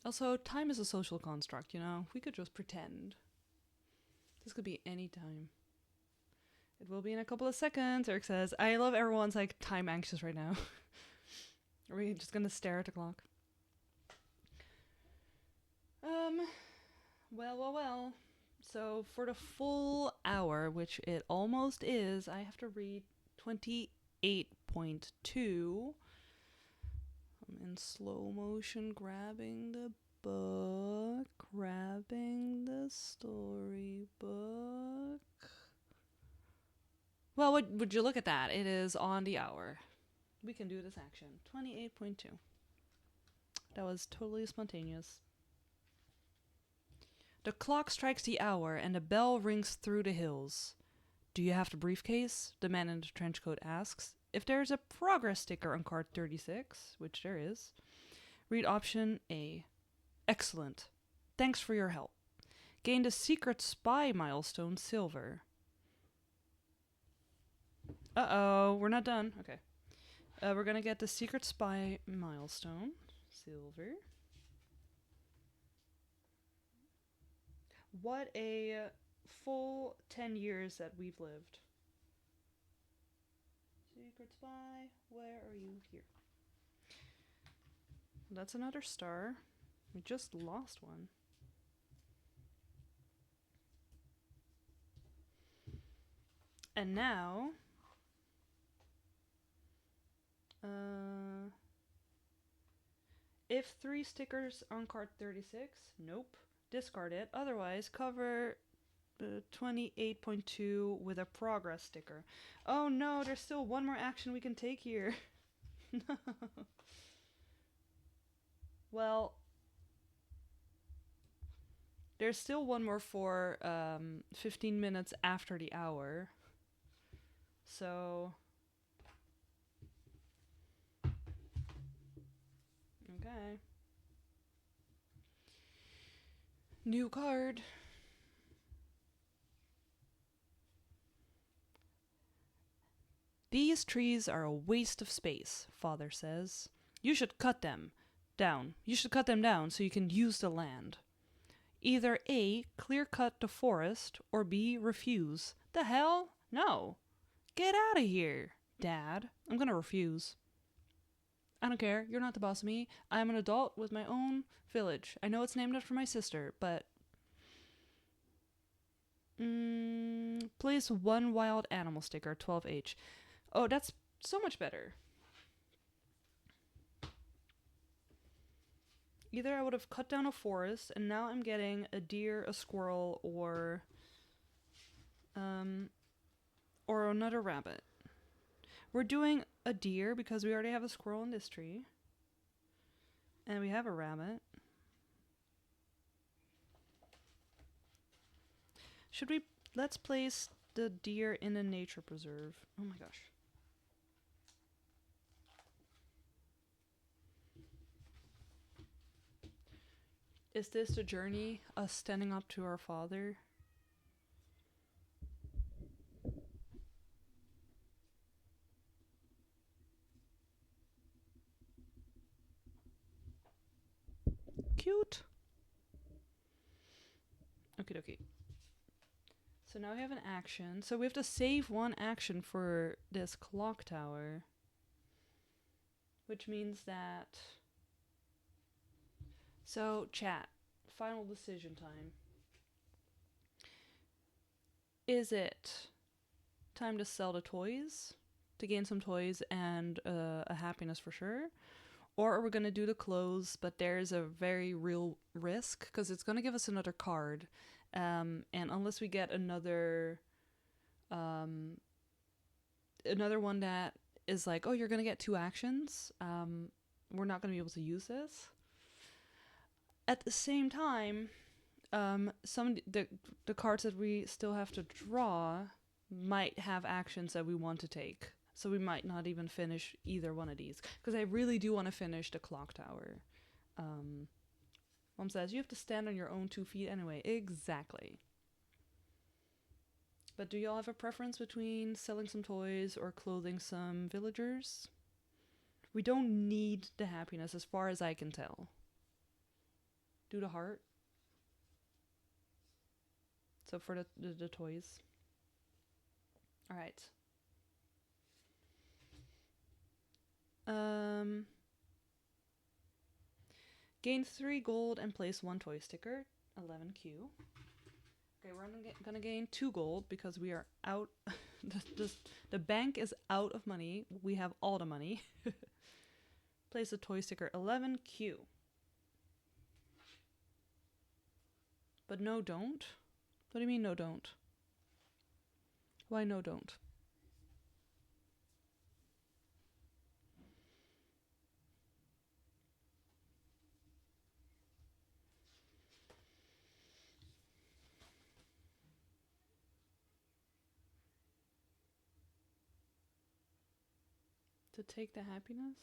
Also, time is a social construct, you know? We could just pretend. This could be any time. It will be in a couple of seconds, Eric says. I love everyone's like time anxious right now. Are we just gonna stare at the clock? Well. So for the full hour, which it almost is, I have to read 28.2. I'm in slow motion grabbing the book, grabbing the storybook. Well, would you look at that? It is on the hour. We can do this action. 28.2. That was totally spontaneous. The clock strikes the hour and a bell rings through the hills. Do you have the briefcase? The man in the trench coat asks. If there's a progress sticker on card 36, which there is, read option A. Excellent. Thanks for your help. Gain the secret spy milestone silver. Uh-oh, we're not done. Okay. We're gonna get the Secret Spy milestone. Silver. What a full 10 years that we've lived. Secret Spy, where are you? Here. That's another star. We just lost one. And now... if 3 stickers on card 36, nope. Discard it. Otherwise, cover 28.2 with a progress sticker. Oh no, there's still one more action we can take here. No. Well, there's still one more for 15 minutes after the hour. So... okay. New card. These trees are a waste of space, Father says. You should cut them down. You should cut them down so you can use the land. Either A, clear cut the forest, or B, refuse. The hell? No. Get out of here, Dad. I'm gonna refuse. I don't care. You're not the boss of me. I'm an adult with my own village. I know it's named after my sister, but... place 1 wild animal sticker, 12H. Oh, that's so much better. Either I would have cut down a forest, and now I'm getting a deer, a squirrel, or another rabbit. We're doing a deer because we already have a squirrel in this tree. And we have a rabbit. Should we... let's place the deer in a nature preserve. Oh my gosh. Is this the journey? Us standing up to our father? Cute. Okie dokie. So now we have an action. So we have to save 1 action for this clock tower. Which means that... so, chat. Final decision time. Is it time to sell the toys? To gain some toys and a happiness for sure? Or are we going to do the clothes, but there's a very real risk, because it's going to give us another card. And unless we get another one that is like, oh, you're going to get 2 actions, we're not going to be able to use this. At the same time, the cards that we still have to draw might have actions that we want to take. So we might not even finish either one of these. Because I really do want to finish the clock tower. Mom says, you have to stand on your own 2 feet anyway. Exactly. But do y'all have a preference between selling some toys or clothing some villagers? We don't need the happiness as far as I can tell. Do the heart. So for the toys. Alright. Gain 3 gold and place 1 toy sticker. 11Q. Okay, we're gonna gain 2 gold because we are out. The bank is out of money. We have all the money. Place a toy sticker. 11Q. But no, don't? What do you mean, no, don't? Why no, don't? To take the happiness?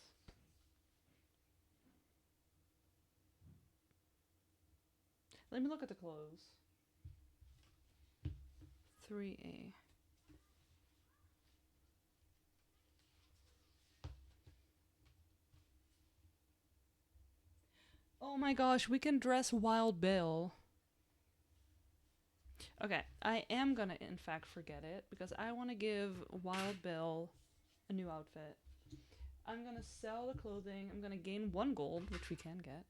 Let me look at the clothes. 3A. Oh my gosh, we can dress Wild Bill. Okay, I am gonna in fact forget it because I want to give Wild Bill a new outfit. I'm gonna sell the clothing. I'm gonna gain 1 gold, which we can get.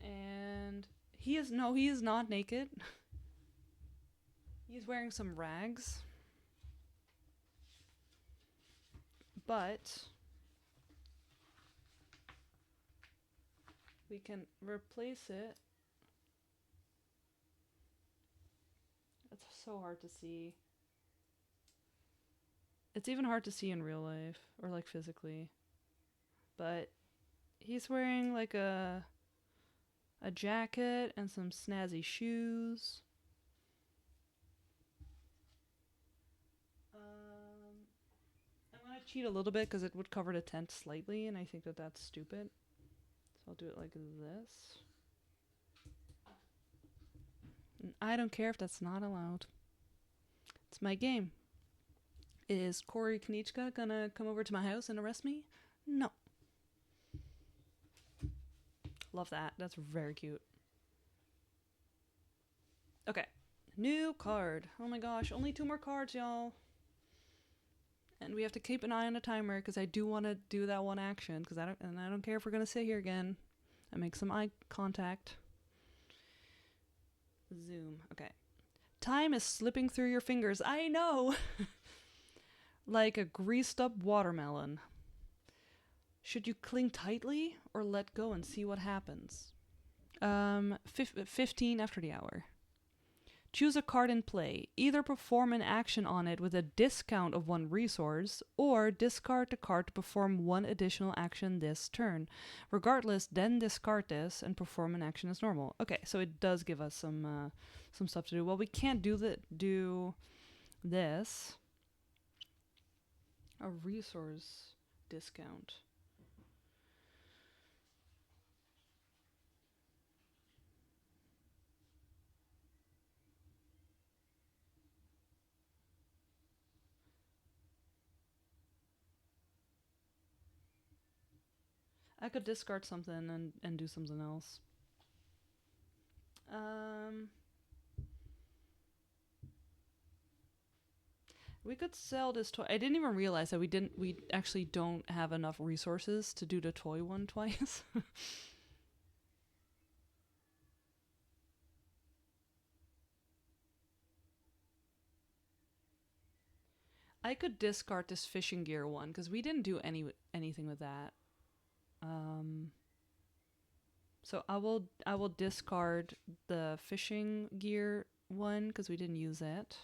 And he is not naked. He's wearing some rags. But we can replace it. It's so hard to see. It's even hard to see in real life or like physically. But he's wearing like a jacket and some snazzy shoes. I'm gonna cheat a little bit because it would cover the tent slightly, and I think that that's stupid. So I'll do it like this. And I don't care if that's not allowed. It's my game. Is Corey Kanichka gonna come over to my house and arrest me? No. Love that. That's very cute. Okay. New card. Oh my gosh. Only 2 more cards, y'all. And we have to keep an eye on the timer because I do want to do that one action. Because I don't care if we're going to sit here again and make some eye contact. Zoom. Okay. Time is slipping through your fingers. I know. Like a greased up watermelon. Should you cling tightly or let go and see what happens? 15 after the hour. Choose a card in play. Either perform an action on it with a discount of 1 resource, or discard the card to perform 1 additional action this turn. Regardless, then discard this and perform an action as normal. Okay, so it does give us some stuff to do. Well, we can't do this. A resource discount. I could discard something and do something else. We could sell this toy. I didn't even realize that we actually don't have enough resources to do the toy one twice. I could discard this fishing gear one because we didn't do anything with that. So I will discard the fishing gear one because we didn't use it.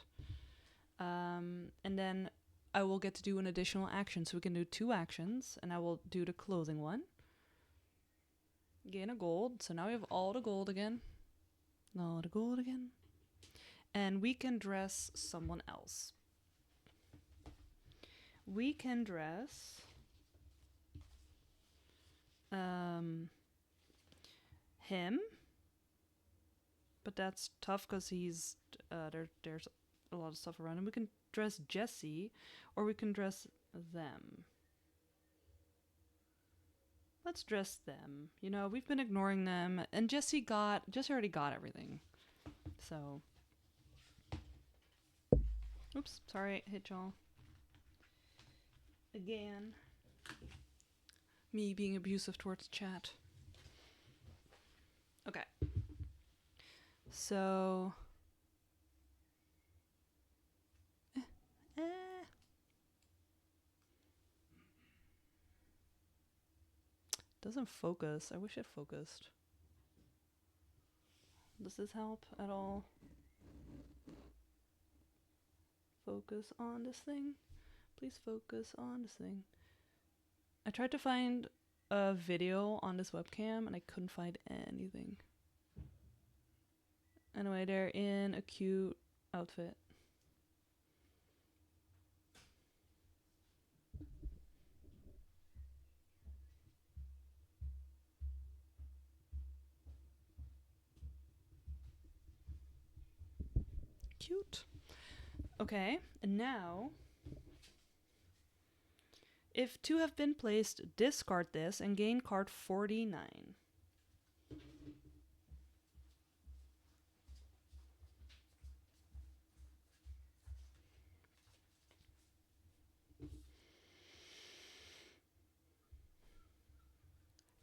And then I will get to do an additional action, so we can do 2 actions, and I will do the clothing one. Gain a gold, so now we have all the gold again. All the gold again. And we can dress someone else. We can dress him, but that's tough because he's there's a lot of stuff around him. We can dress Jesse, or we can dress them. Let's dress them. You know, we've been ignoring them, and Jesse already got everything. So, oops, sorry, hit y'all. Again, me being abusive towards chat. Okay. So, doesn't focus. I wish it focused. Does this help at all? Focus on this thing. Please focus on this thing. I tried to find a video on this webcam and I couldn't find anything. Anyway, they're in a cute outfit. Cute. Okay, and now, if 2 have been placed, discard this and gain card 49.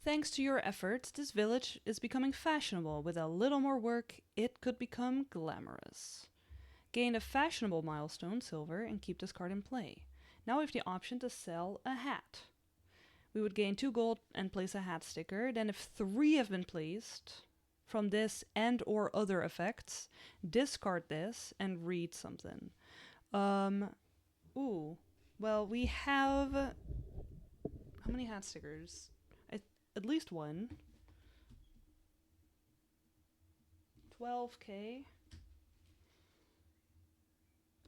Thanks to your efforts, this village is becoming fashionable. With a little more work, it could become glamorous. Gain a fashionable milestone, silver, and keep this card in play. Now we have the option to sell a hat. We would gain 2 gold and place a hat sticker. Then if 3 have been placed from this and or other effects, discard this and read something. Ooh. Well, we have... How many hat stickers? At least 1. 12k.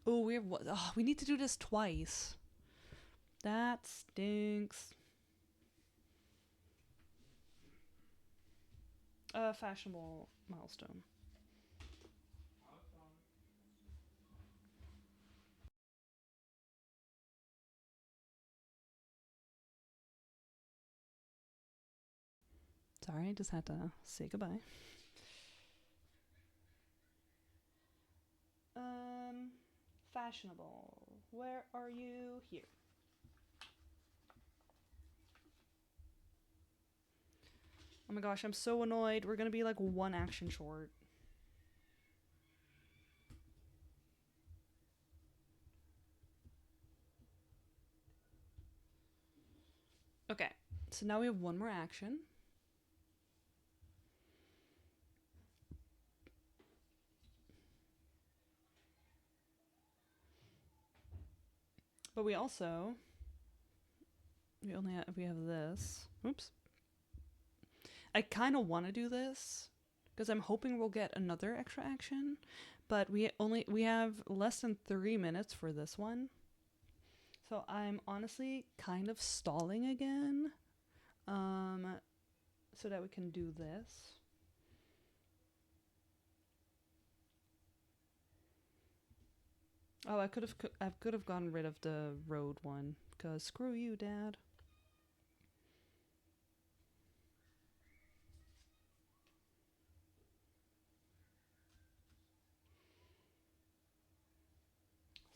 Oh, we have what? Oh, we need to do this twice. That stinks. Fashionable milestone. Sorry, I just had to say goodbye. Fashionable. Where are you? Here. Oh my gosh, I'm so annoyed. We're gonna be like 1 action short. Okay, so now we have 1 more action. But we also... We have this. Oops. I kind of want to do this because I'm hoping we'll get another extra action, but we have less than 3 minutes for this one. So I'm honestly kind of stalling again, so that we can do this. Oh, I could have gotten rid of the road one, cause screw you, Dad.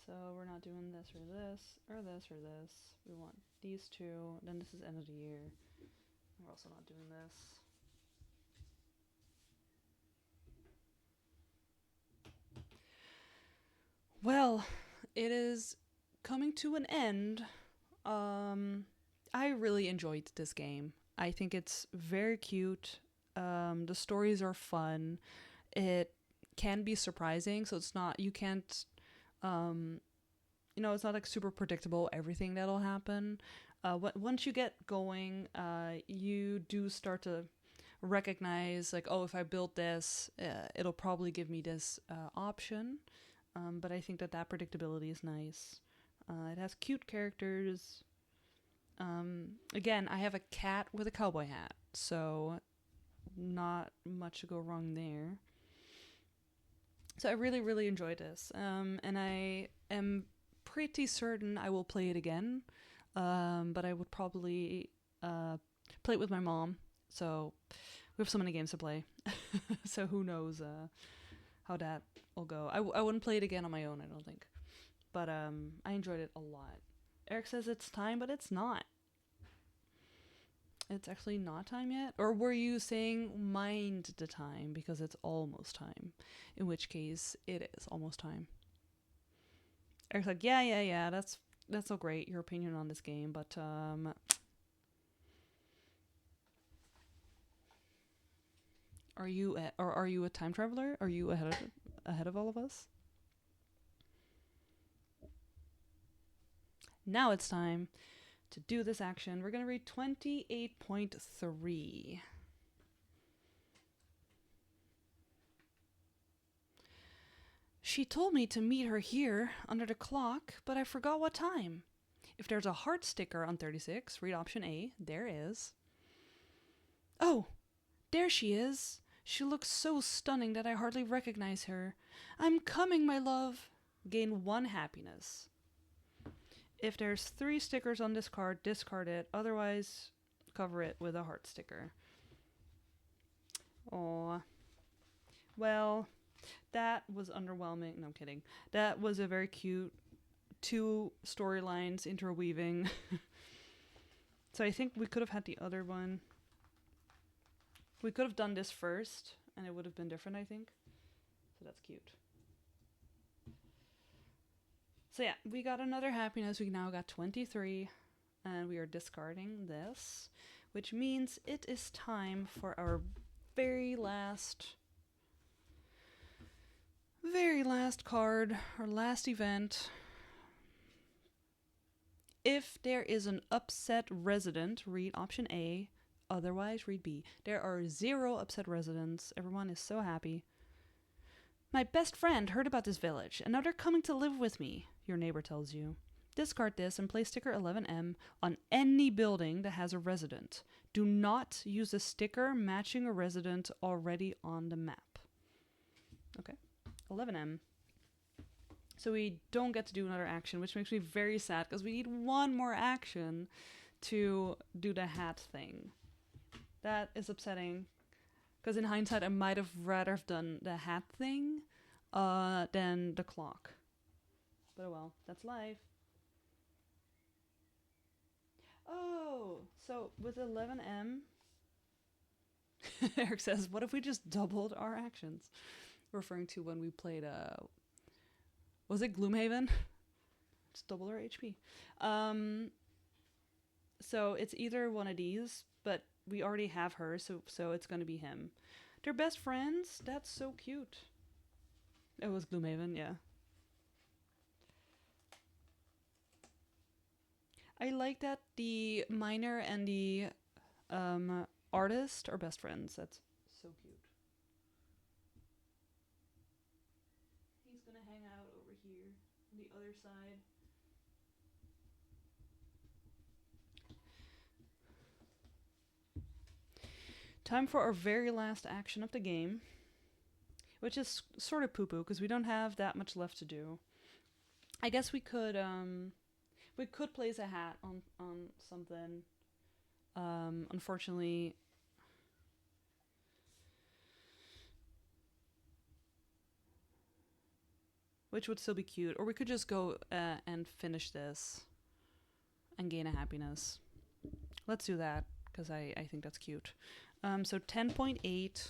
So we're not doing this or this or this or this. We want these 2. Then this is end of the year. We're also not doing this. Well, it is coming to an end. I really enjoyed this game. I think it's very cute. The stories are fun. It can be surprising, so it's not, you can't, it's not like super predictable everything that'll happen. Once you get going, you do start to recognize, like, oh, if I build this, it'll probably give me this option. But I think that predictability is nice. It has cute characters. Again, I have a cat with a cowboy hat, so not much to go wrong there. So I really, really enjoyed this. And I am pretty certain I will play it again. But I would probably play it with my mom. So we have so many games to play. So who knows how that will go. I wouldn't play it again on my own, I don't think. But I enjoyed it a lot. Eric says it's time, but it's not. It's actually not time yet? Or were you saying mind the time because it's almost time? In which case, it is almost time. Eric's like, yeah, that's so great, your opinion on this game, but are you a time traveler? Are you ahead of all of us? Now it's time to do this action. We're going to read 28.3. She told me to meet her here under the clock, but I forgot what time. If there's a heart sticker on 36, read option A. There is. Oh, there she is. She looks so stunning that I hardly recognize her. I'm coming, my love. Gain 1 happiness. If there's 3 stickers on this card, discard it. Otherwise, cover it with a heart sticker. Aw. Well, that was underwhelming. No, I'm kidding. That was a very cute 2 storylines interweaving. So I think we could have had the other one. We could have done this first, and it would have been different, I think. So that's cute. So yeah, we got another happiness. We now got 23, and we are discarding this, which means it is time for our very last card, our last event. If there is an upset resident, read option A. Otherwise, read B. There are 0 upset residents. Everyone is so happy. My best friend heard about this village, and now they're coming to live with me, your neighbor tells you. Discard this and place sticker 11M on any building that has a resident. Do not use a sticker matching a resident already on the map. Okay, 11M. So we don't get to do another action, which makes me very sad because we need one more action to do the hat thing. That is upsetting. Because in hindsight, I might have rather have done the hat thing than the clock. But oh well, that's life. Oh, so with 11M, Eric says, what if we just doubled our actions? Referring to when we played, was it Gloomhaven? Just double our HP. So it's either one of these, but we already have her, so it's going to be him. They're best friends? That's so cute. It was Gloomhaven, yeah. I like that the miner and the artist are best friends. That's so cute. He's going to hang out over here on the other side. Time for our very last action of the game, which is sort of poo-poo because we don't have that much left to do. I guess we could place a hat on something. Unfortunately, which would still be cute, or we could just go and finish this and gain a happiness. Let's do that because I think that's cute. So 10.8.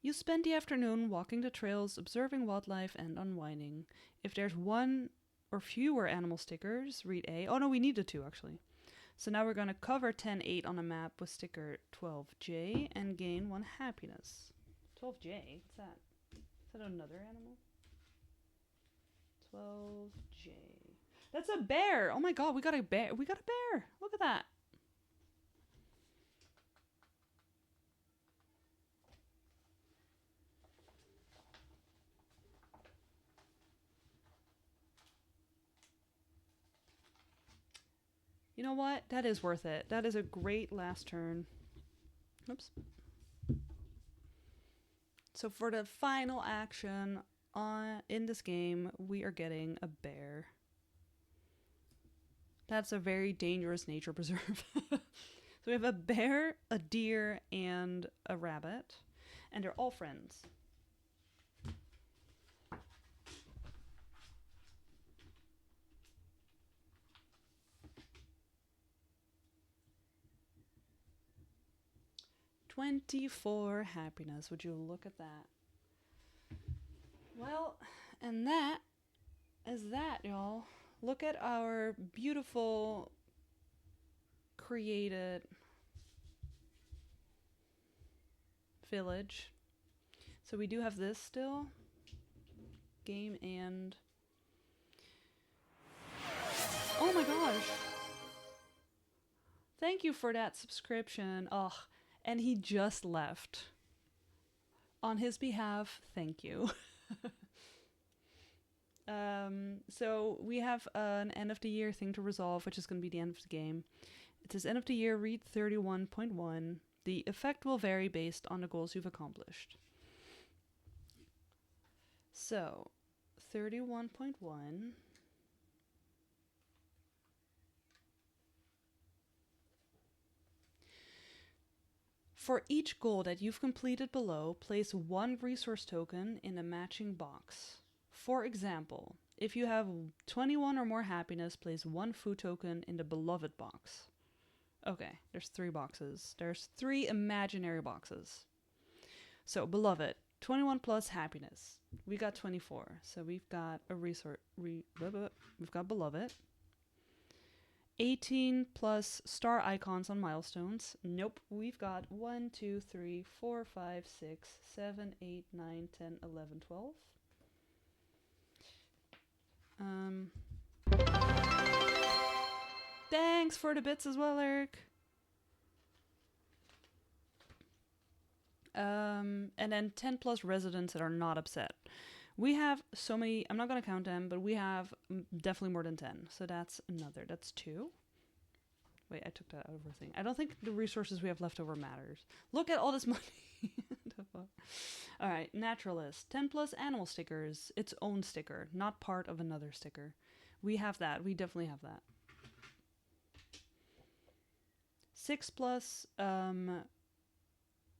You spend the afternoon walking the trails, observing wildlife, and unwinding. If there's one or fewer animal stickers, read A. Oh no, we needed 2 actually. So now we're going to cover 10.8 on a map with sticker 12J and gain 1 happiness. 12J? What's that? Is that another animal? 12J. That's a bear! Oh my god, we got a bear! We got a bear! Look at that! You know what? That is worth it. That is a great last turn. Oops. So for the final action in this game, we are getting a bear. That's a very dangerous nature preserve. So we have a bear, a deer, and a rabbit. And they're all friends. $24 happiness. Would you look at that? Well, and that is that, y'all. Look at our beautiful created village. So we do have this still. Game and... Oh my gosh. Thank you for that subscription. Ugh. And he just left. On his behalf, thank you. So we have an end of the year thing to resolve, which is going to be the end of the game. It says end of the year, read 31.1. The effect will vary based on the goals you've accomplished. So, 31.1. For each goal that you've completed below, place 1 resource token in a matching box. For example, if you have 21 or more happiness, place 1 food token in the beloved box. Okay, there's 3 boxes. There's 3 imaginary boxes. So, beloved, 21 plus happiness. We got 24. So we've got a resource. We've got beloved. 18 plus star icons on milestones. Nope. We've got 1, 2, 3, 4, 5, 6, 7, 8, 9, 10, 11, 12. Thanks for the bits as well, Eric. And then 10 plus residents that are not upset. We have so many, I'm not going to count them, but we have definitely more than 10. So that's 2. Wait, I took that out of our thing. I don't think the resources we have left over matters. Look at all this money. All right, naturalist. 10 plus animal stickers. Its own sticker, not part of another sticker. We have that. We definitely have that. 6 plus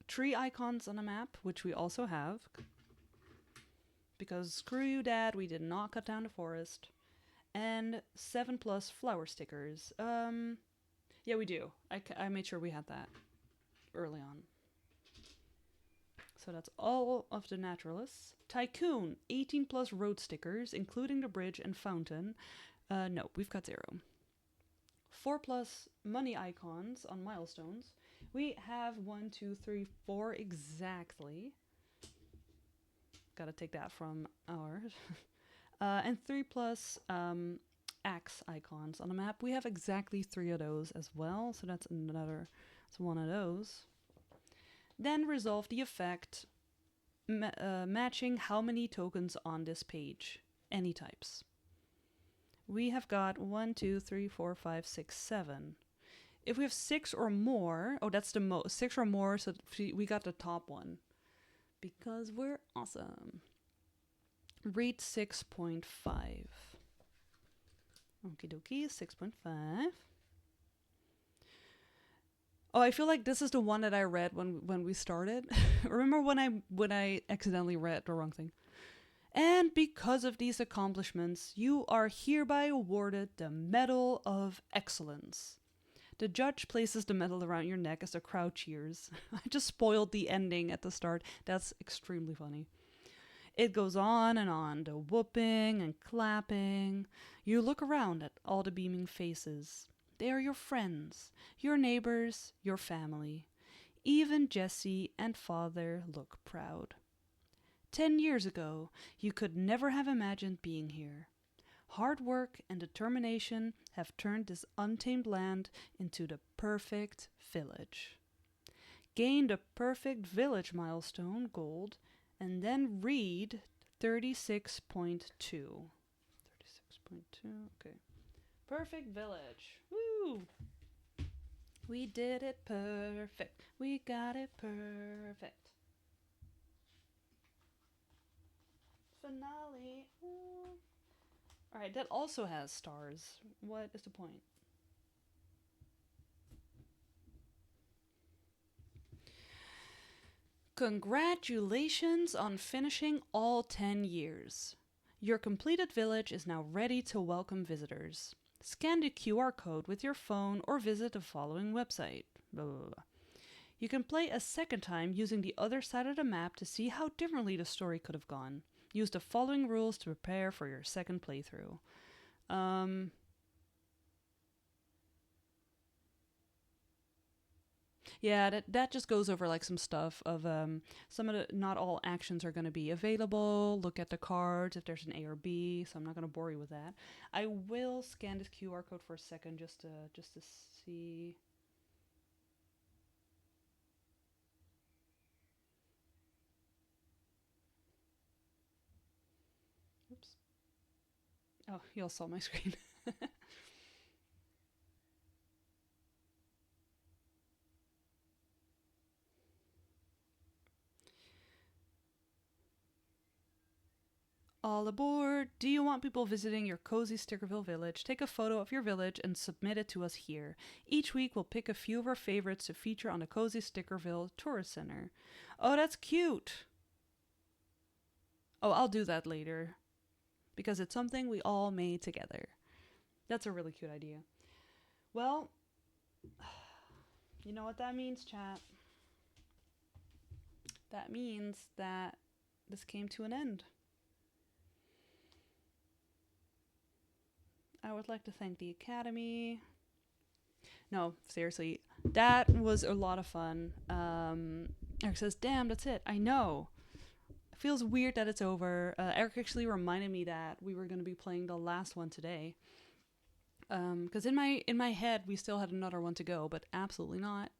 tree icons on a map, which we also have. Because screw you, Dad, we did not cut down the forest. And 7 plus flower stickers. Yeah, we do. I made sure we had that early on. So that's all of the naturalists. Tycoon, 18 plus road stickers, including the bridge and fountain. No, we've got 0. 4 plus money icons on milestones. We have 1, 2, 3, 4 exactly. Gotta take that from ours. And 3 plus axe icons on the map. We have exactly 3 of those as well. So that's one of those. Then resolve the effect matching how many tokens on this page. Any types. We have got 1, 2, 3, 4, 5, 6, 7. If we have 6 or more, oh, that's the most. 6 or more, so we got the top one. Because we're awesome. Read 6.5. Okie dokie, 6.5. Oh, I feel like this is the one that I read when we started. Remember when I accidentally read the wrong thing? And because of these accomplishments, you are hereby awarded the Medal of Excellence. The judge places the medal around your neck as the crowd cheers. I just spoiled the ending at the start. That's extremely funny. It goes on, the whooping and clapping. You look around at all the beaming faces. They are your friends, your neighbors, your family. Even Jesse and Father look proud. 10 years ago, you could never have imagined being here. Hard work and determination have turned this untamed land into the perfect village. Gain the perfect village milestone, gold, and then read 36.2. 36.2, okay. Perfect village. Woo! We did it perfect. We got it perfect. Finale. Alright, that also has stars. What is the point? Congratulations on finishing all 10 years. Your completed village is now ready to welcome visitors. Scan the QR code with your phone or visit the following website. Blah, blah, blah. You can play a second time using the other side of the map to see how differently the story could have gone. Use the following rules to prepare for your second playthrough. Yeah, that just goes over like some stuff of some of the, not all actions are going to be available. Look at the cards if there's an A or B, so I'm not going to bore you with that. I will scan this QR code for a second just to see. Oops. Oh, you all saw my screen. All aboard! Do you want people visiting your Cozy Stickerville village? Take a photo of your village and submit it to us here. Each week we'll pick a few of our favorites to feature on the Cozy Stickerville Tourist Center. Oh, that's cute! Oh, I'll do that later. because it's something we all made together. That's a really cute idea. Well, you know what that means, chat? That means that this came to an end. I would like to thank the Academy. No, seriously, that was a lot of fun. Eric says, damn, that's it. I know. It feels weird that it's over. Eric actually reminded me that we were going to be playing the last one today. Because in my head, we still had another one to go, but absolutely not.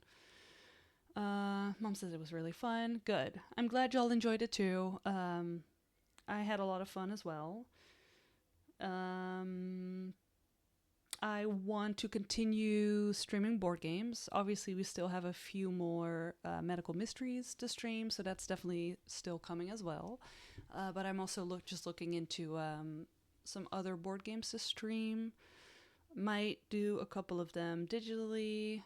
Mom says it was really fun. Good. I'm glad y'all enjoyed it too. I had a lot of fun as well. I want to continue streaming board games. Obviously, we still have a few more medical mysteries to stream, so that's definitely still coming as well. But I'm also just looking into some other board games to stream. Might do a couple of them digitally,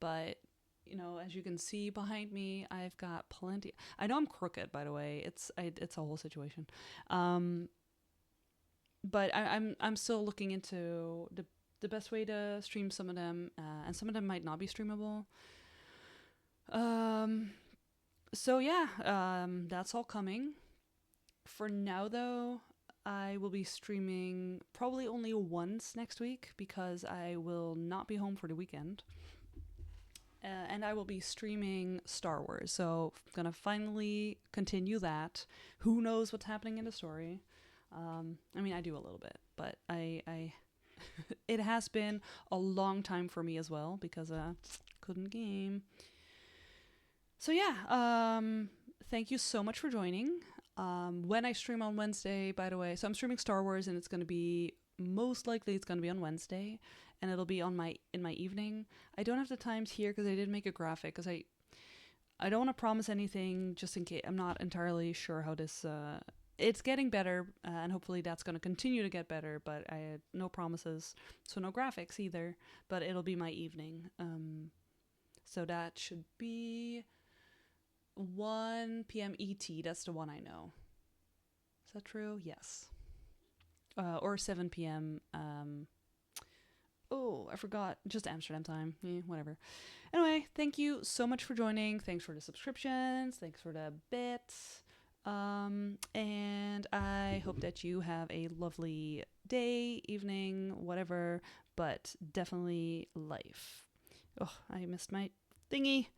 but you know, as you can see behind me, I've got plenty. I know I'm crooked, by the way. It's a whole situation. But I'm still looking into the best way to stream some of them, and some of them might not be streamable. So yeah, that's all coming. For now, though, I will be streaming probably only once next week because I will not be home for the weekend. And I will be streaming Star Wars, so I'm gonna finally continue that. Who knows what's happening in the story? I mean, I do a little bit, but I it has been a long time for me as well because couldn't game. So yeah, thank you so much for joining. When I stream on Wednesday, by the way, so I'm streaming Star Wars, and it's gonna be most likely it's gonna be on Wednesday, and it'll be in my evening. I don't have the times here because I didn't make a graphic because I don't want to promise anything just in case. I'm not entirely sure how this. It's getting better, and hopefully that's going to continue to get better, but I had no promises, so no graphics either, but it'll be my evening. So that should be 1 p.m. ET. That's the one I know. Is that true? Yes. Or 7 p.m. Oh, I forgot. Just Amsterdam time. Whatever. Anyway, thank you so much for joining. Thanks for the subscriptions. Thanks for the bits. And I hope that you have a lovely day, evening, whatever, but definitely life. Oh, I missed my thingy.